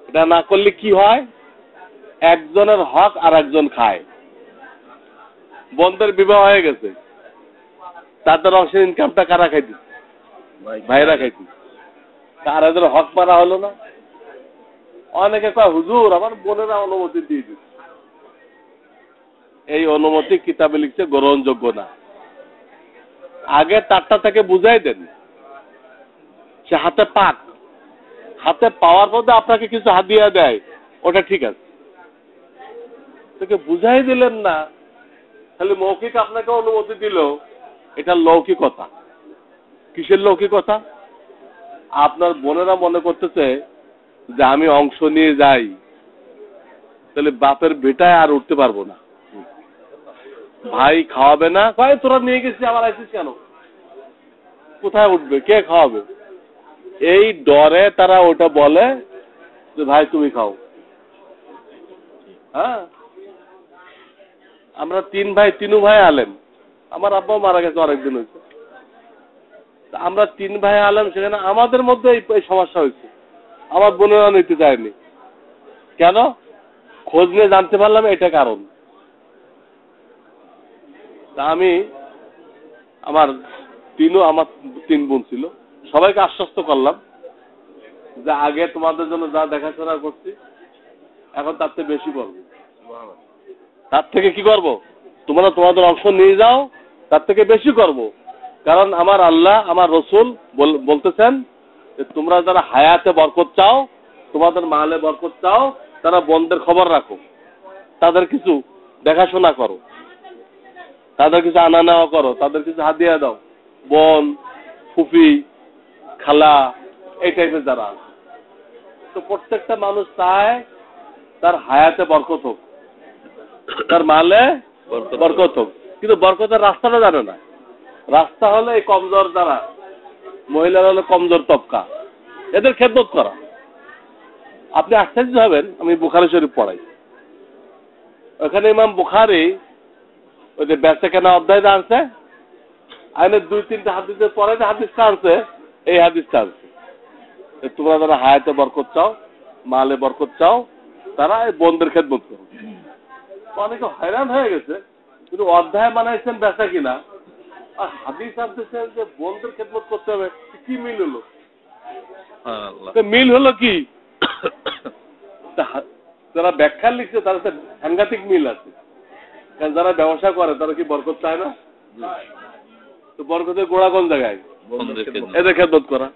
এটা না করলে কি হয়, একজনের হক আর একজন খায়। বোনদের বিবাহ হয়ে গেছে, তাদের অংশের ইনকামটা কারা খাইতে? ভাইরা খাইতে। আর এদের হক মারা হলো না। অনেকে কয় হুজুর আমার বোনেরা অনুমতি দিয়ে দিচ্ছে, এই অনুমতি কিতাবে লিখছে গ্রহণযোগ্য না। আগে তারটা থেকে বুঝাই দেন, সে হাতে পাক, হাতে পাওয়ার পর আপনাকে কিছু হাদিয়া দেয়, ওটা ঠিক আছে। তোকে বুঝাই দিলেন না, তাহলে মৌখিক আপনাকে অনুমতি দিল, এটা লৌকিকতা। কিসের লৌকিকতা? আপনার বোনেরা মনে করতেছে যে আমি অংশ নিয়ে যাই, তাহলে বাপের বেটায় আর উঠতে পারবো না, ভাই খাওয়াবে না, কয় তোরা নিয়ে গেছিস আবার আইসিস কেন, কোথায় উঠবে, কে খাওয়াবে? এই ডরে তারা ওটা বলে যে ভাই তুমি খাও। হ্যাঁ, আমরা 3 ভাই, 3 ভাই আলেম, আমার আব্বাও মারা গেছে অনেকদিন হয়েছে, আমরা 3 ভাই আলেম, সেখানে আমাদের মধ্যে এই সমস্যা হয়েছে, আমার বোনেরা নিতে চায়নি কেন? খোঁজ নিয়ে জানতে পারলাম এটা কারণ। আমি আমার 3 বোন ছিল, সবাইকে আশ্বস্ত করলাম যে আগে তোমাদের জন্য যা দেখাশোনা করছি, এখন তার থেকে বেশি করবো। তার থেকে কি করব? তোমরা তোমাদের অংশ নিয়ে যাও, তার থেকে বেশি করব। কারণ আমার আল্লাহ, আমার রসুল বলতেছেন যে তোমরা যারা হায়াতে বরকত চাও, তোমাদের মালে বরকত চাও, তারা বোনদের খবর রাখো, তাদের কিছু দেখাশোনা করো, তাদের কিছু আনা নেওয়া করো, তাদের কিছু হাদিয়া দাও, বোন, ফুফি, খালা, এই টাইপের যারা। তো প্রত্যেকটা মানুষ চায় তার হায়াতে বরকত হোক, তার মালে বরকত হোক, কিন্তু বরকতের রাস্তাটা জানে না। রাস্তা হলো এই কমজোর যারা, মহিলারা হলো কমজোর তবকা, এদের খেদমত করা। আপনি আশ্চর্য হবেন, আমি বুখারী শরীফ পড়াই, ওখানে ইমাম বুখারী ওই যে বেচা কেনা অধ্যায়টা আনছে, আইনে 2-3টা হাদিসের পরে যে হাদিসটা আনছে, এই হাদিসটা আনছে, তোমরা যারা হায়াতে বরকত চাও, মালে বরকত চাও, তারা এই বন্ধের খেদমত করো। অনেকে হয়রান হয়ে গেছে, কিন্তু অধ্যায় বানাইছেন বেচা কিনা, আর হাদিস আনতেছেন যে বন্ধের খেদমত করতে হবে, কি মিল হলো? মিল হলো কি? যারা ব্যাখ্যা লিখছে তার সাথে সাংঘাতিক মিল আছে। কারণ যারা ব্যবসা করে তারা কি বরকত চায় না? তো বরকতের গোড়া কোন জায়গায়? এদের খেদমত করা।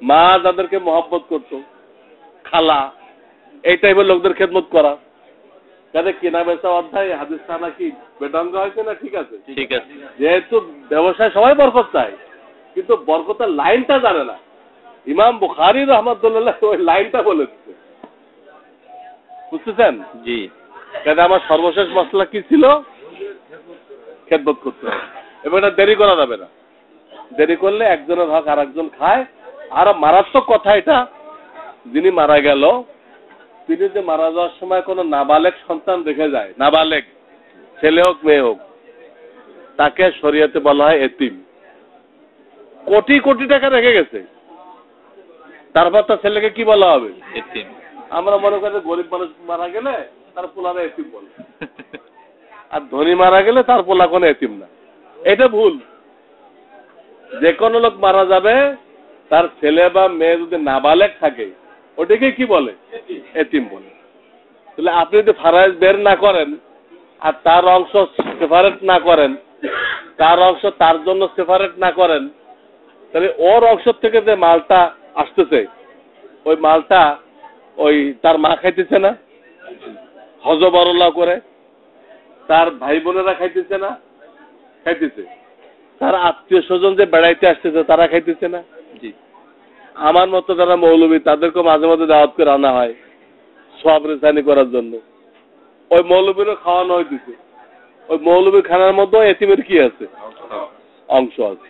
মা যাদেরকে মহব্বত করতো, খালা, এই টাইপের লোকদের খেদমত করা। তাহলে কেনা বেচা অধ্যায় হাদিসটা নাকি বেদাঙ্গ হয়েছে না? ঠিক আছে, ঠিক আছে। যেহেতু ব্যবসায় সবাই বরকত চায়, কিন্তু বরকতের লাইনটা জানে না। ইমাম বুখারী রাহমাতুল্লাহ ওই লাইনটা বলেছে, বুঝতেছেন? জি। কাজে আমার সর্বশেষ মশলা কি ছিল? খেদমত করতে হবে, এবং এটা দেরি করা যাবে না। দেরি করলে একজনের হক আর একজন খায়। আর মারাত্মক কথা এটা, যিনি মারা গেল তিনি যে মারা যাওয়ার সময় কোনো নাবালেগ সন্তান রেখে যায়, নাবালেগ ছেলে হোক মেয়ে হোক, তাকে শরীয়তে বলা হয় এতিম। কোটি কোটি টাকা রেখে গেছে, তারপর তার ছেলেকে কি বলা হবে? এতিম। আমরা মনে করি গরিব মানুষ মারা গেলে তার পোলারে এতিম বলে, আর ধনী মারা গেলে তার পোলা কোনো এতিম না। এটা ভুল। যে কোনো লোক মারা যাবে, তার ছেলে বা মেয়ে যদি নাবালেগ থাকে, ওটাকে কি বলে? এতিম বলে। তাহলে আপনি যদি ফারাইজ বের না করেন, আর তার অংশ সেপারেট না করেন, তার অংশ তার জন্য সেপারেট না করেন, তাহলে ওর অংশ থেকে যে মালটা আসতেছে, ওই মালটা ওই তার মা খাইতেছে না, হজবরলা করে, তার ভাই বোনেরা খাইতেছে না? খাইতেছে। তার আত্মীয় স্বজন যে বেড়াইতে আসতেছে তারা খাইতেছে না? জি। আমার মতো যারা মৌলবী তাদেরকে মাঝে মাঝে দাওয়াত করে আনা হয় সওয়াব রেসানি করার জন্য, ওই মৌলবীরও খাওয়ানো হইতেছে। ওই মৌলবী খানার মধ্যে এতিমের কি আছে? অংশ আছে।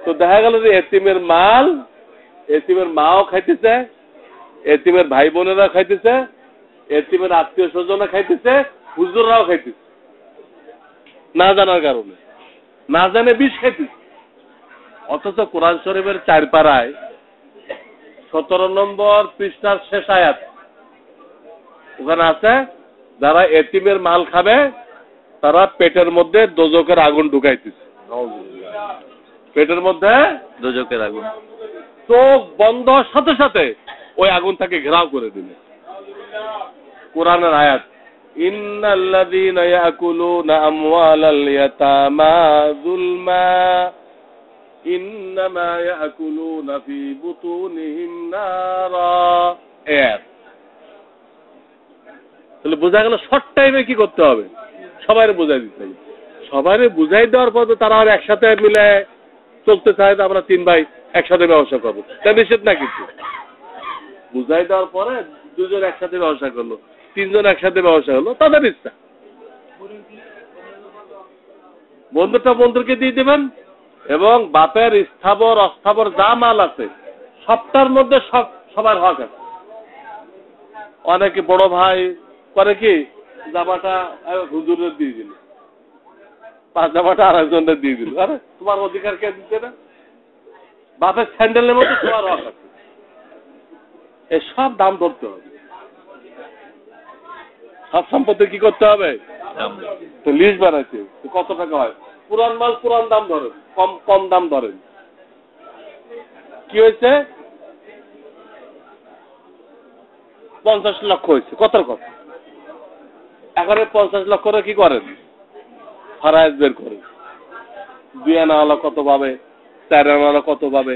তো দেখা গেল যে এতিমের মাল এতিমের মাও খাইতেছে, এতিমের ভাই বোনেরা খাইতেছে, এতিমের আত্মীয় স্বজনরা খাইতেছে, হুজুররাও খাইতেছে, না জানার কারণে। না জানে বিষ খাইতেছে। অথচ কোরআন শরীফের 4 পারায় 17 নম্বর পৃষ্ঠার শেষ আয়াত, ওখানে আছে যারা এতিমের মাল খাবে তারা পেটের মধ্যে দোজকের আগুন ঢুকাইতেছে। পেটের মধ্যে দোজকের আগুন। চোখ বন্ধ সাথে সাথে ওই আগুন তাকে ঘেরাও করে দিলে। কোরআনের আয়াত, ইন্নাল্লাযীনা ইয়াকুলুনা আমওয়ালাল ইয়াতামা যুলমা ইন্নামা ইয়াকুলুনা ফি বুতুনিহিম নারা। তাহলে বোঝা গেল শর্ট টাইমে কি করতে হবে? সবাইরে বুঝাই দিতে হবে। সবাইরে বুঝাই দেওয়ার পর তারা আর একসাথে মিলে চলতে চায়, আমরা 3 ভাই একসাথে ব্যবসা করবো, তা নিষেধ না কিছু। বুঝাই দেওয়ার পরে 2 জন একসাথে ব্যবসা করলো, 3 জন একসাথে ব্যবসা হলো, তাদের ইচ্ছা। বন্ধুটা বন্ধুকে দিয়ে দেবেন, এবং বাপের স্থাবর অস্থাবর যা মাল আছে সবটার মধ্যে সবার হক আছে। অনেকে বড় ভাই করে কি, জামাটা হুজুরের দিয়ে দিল, পাজামাটা আর একজনের দিয়ে দিল। আরে তোমার অধিকার কে দিচ্ছে না? বাপের স্যান্ডেলের মধ্যে তোমার হক আছে। এসব দাম ধরতে হবে। সব সম্পত্তি কি করতে হবে? তো লিস্ট বানাইছে, কত টাকা হয়, পুরান মাল পুরান দাম ধরেন, কম কম দাম ধরেন। কি হয়েছে? 50 লক্ষ হয়েছে, কত কথা। এখন 50 লক্ষ কি করেন? ফারাইজ বের করেন। 2 আনাওয়ালা কত পাবে, 4 আনাওয়ালা কত পাবে,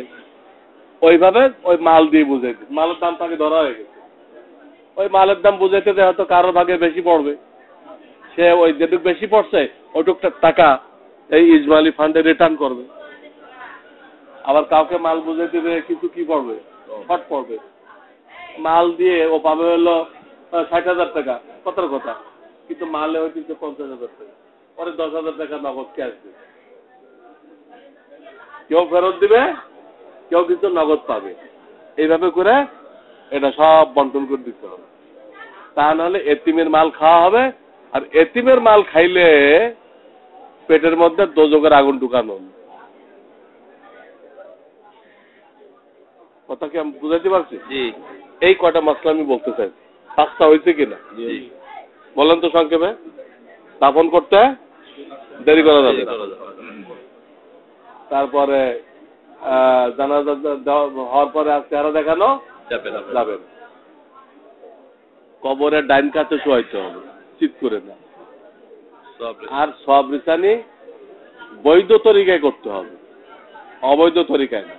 ওইভাবে ওই মাল দিয়ে বুঝাইতে। মালের দাম তাকে ধরা হয়ে গেছে। ওই মালের দাম বুঝাইতে হয়তো কারো ভাগে বেশি পড়বে, সে ওই যেটুক বেশি পড়ছে ওইটুক টাকা এই ইজমালি ফান্ডে রিটার্ন করবে। আবার কাউকে মাল বুঝাইতে দেবে কিন্তু কি পড়বে? শর্ট পড়বে। মাল দিয়ে ও পাবে হলো 60,000 টাকা, কত কথা, কিন্তু মালে হইতেছে 50,000 টাকা। পরে 10,000 টাকা নগদ ক্যাশ দেবে। কেউ ফেরত দিবে, কেউ কিন্তু নগদ পাবে। এইভাবে করে এটা সব বন্টন করে দিতে হবে। তা নাহলে এতিমের মাল খাওয়া হবে, আর এতিমের মাল খাইলে পেটের মধ্যে দোজকের আগুন ঢুকানো। কথা কি আমি বুঝাইতে পারছি? এই কয়টা মশলা আমি বলতে চাই, 5টা হয়েছে কিনা বলেন তো সংক্ষেপে। দাফন করতে দেরি করা যাবে, তারপরে জানাজা হওয়ার পরে চেহারা দেখানো যাবে, কবরের ডাইন কাছে শোয়াইতে হবে, চিৎ করে না, আর সব রিসানি বৈধ তরিকায় করতে হবে, অবৈধ তরিকায় না।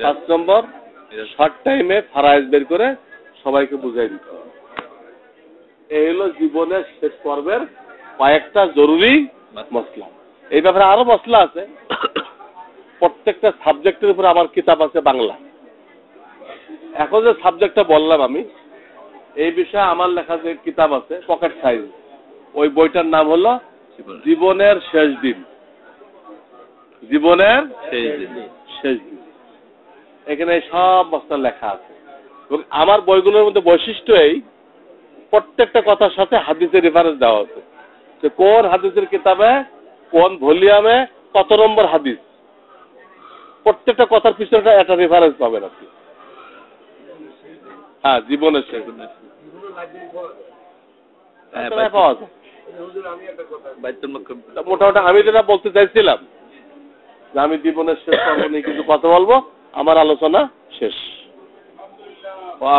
5 নম্বর, শর্ট টাইমে ফারাইজ বের করে সবাইকে বুঝাই দিতে হবে। এই হলো জীবনের শেষ পর্বের কয়েকটা জরুরি মশলা। এই ব্যাপারে আরো মশলা আছে, প্রত্যেকটা সাবজেক্টের উপরে আমার কিতাব আছে বাংলা। এখন যে সাবজেক্টটা বললাম আমি, এই বিষয়ে আমার লেখা যে কিতাব আছে পকেট সাইজ, ওই বইটার নাম হলো জীবনের শেষ দিন। জীবনের শেষ দিন, এখানে সব মশলা লেখা আছে। এবং আমার বইগুলোর মধ্যে বৈশিষ্ট্য এই, প্রত্যেকটা কথার সাথে হাদিসের রেফারেন্স দেওয়া আছে, যে কোন হাদিসের কিতাবে কোন ভলিউমে কত নম্বর হাদিস, প্রত্যেকটা কথার পিছনে একটা রেফারেন্স পাবেন আপনি। হ্যাঁ, জীবনের শেষ পাওয়া যায়। মোটামুটি আমি যেটা বলতে চাইছিলাম, যে আমি জীবনের শেষ পর্ব নিয়ে কিছু কথা বলবো, আমার আলোচনা শেষ।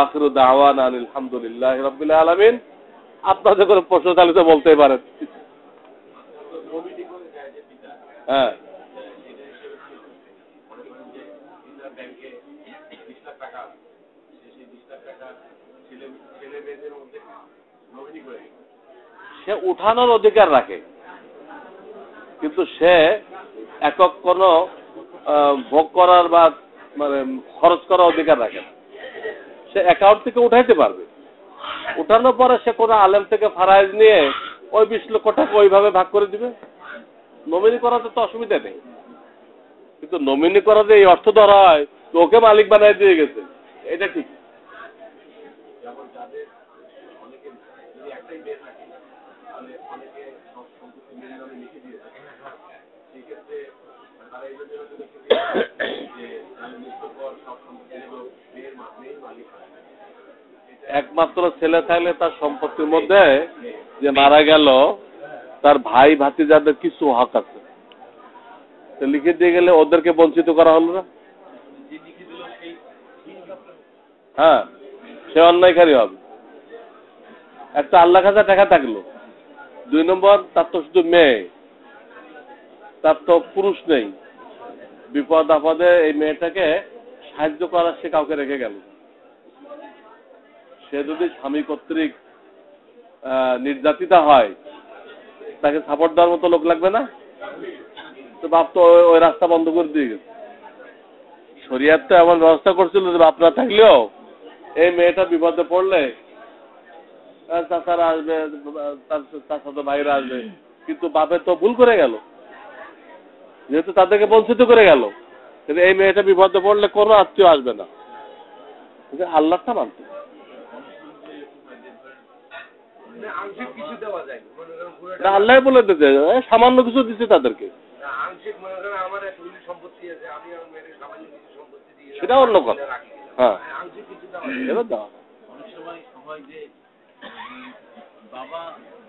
আখিরু দাওয়ানা আনিল হামদুলিল্লাহি রাব্বিল আলামিন। আপনাদের কোনো প্রশ্ন চালিত বলতেই পারেন। হ্যাঁ, সে উঠানোর অধিকার রাখে, কিন্তু সে একক কোনো ভোগ করার বা মানে খরচ করার অধিকার রাখে না। সে অ্যাকাউন্ট থেকে উঠাইতে পারবে, উঠানোর পরে সে কোনো আলেম থেকে ফারাইজ নিয়ে ওই 20 লক্ষ টাকা ওইভাবে ভাগ করে দিবে। নমিনি করাতে তো অসুবিধা নেই, কিন্তু নমিনি করাতে এই অর্থ ধরা হয় তো ওকে মালিক বানায় দিয়ে গেছে, এটা ঠিক। একমাত্র ছেলে থাকলে তার সম্পত্তির মধ্যে যে মারা গেল তার ভাই ভাতিজাদের কিছু হক আছে, লিখে দিয়ে গেলে ওদেরকে বঞ্চিত করা হলো না? হ্যাঁ, সে অন্যায়কারী হবে। একটা আল্লাহ কাছে টাকা থাকলো, 2 নম্বর তার তো শুধু মেয়ে, তার তো পুরুষ নেই, বিপদ আপদে এই মেয়েটাকে সাহায্য করার সে কাউকে রেখে গেল। সে যদি স্বামী কর্তৃক নির্যাতিতা হয়, তাকে সাপোর্ট দেওয়ার মতো লোক লাগবে না? তো বাপ তো ওই রাস্তা বন্ধ করে দিয়ে গেছে। শরিয়াত তো এমন ব্যবস্থা করছিল যে বাপ না থাকলেও এই মেয়েটা বিপদে পড়লে চাচারা আসবে, তার চাচাতো ভাইরা আসবে, কিন্তু বাপের তো ভুল করে গেল, যেহেতু তাদেরকে বঞ্চিত করে গেল। কিন্তু এই মেয়েটা বিপদে পড়লে কোনো আত্মীয় আসবে না, আল্লাহটা মানতে। আল্লাহ বলে দিতে সামান্য কিছু দিচ্ছে তাদেরকে, সেটা অন্য কথা। হ্যাঁ, এবার দাও বাবা যে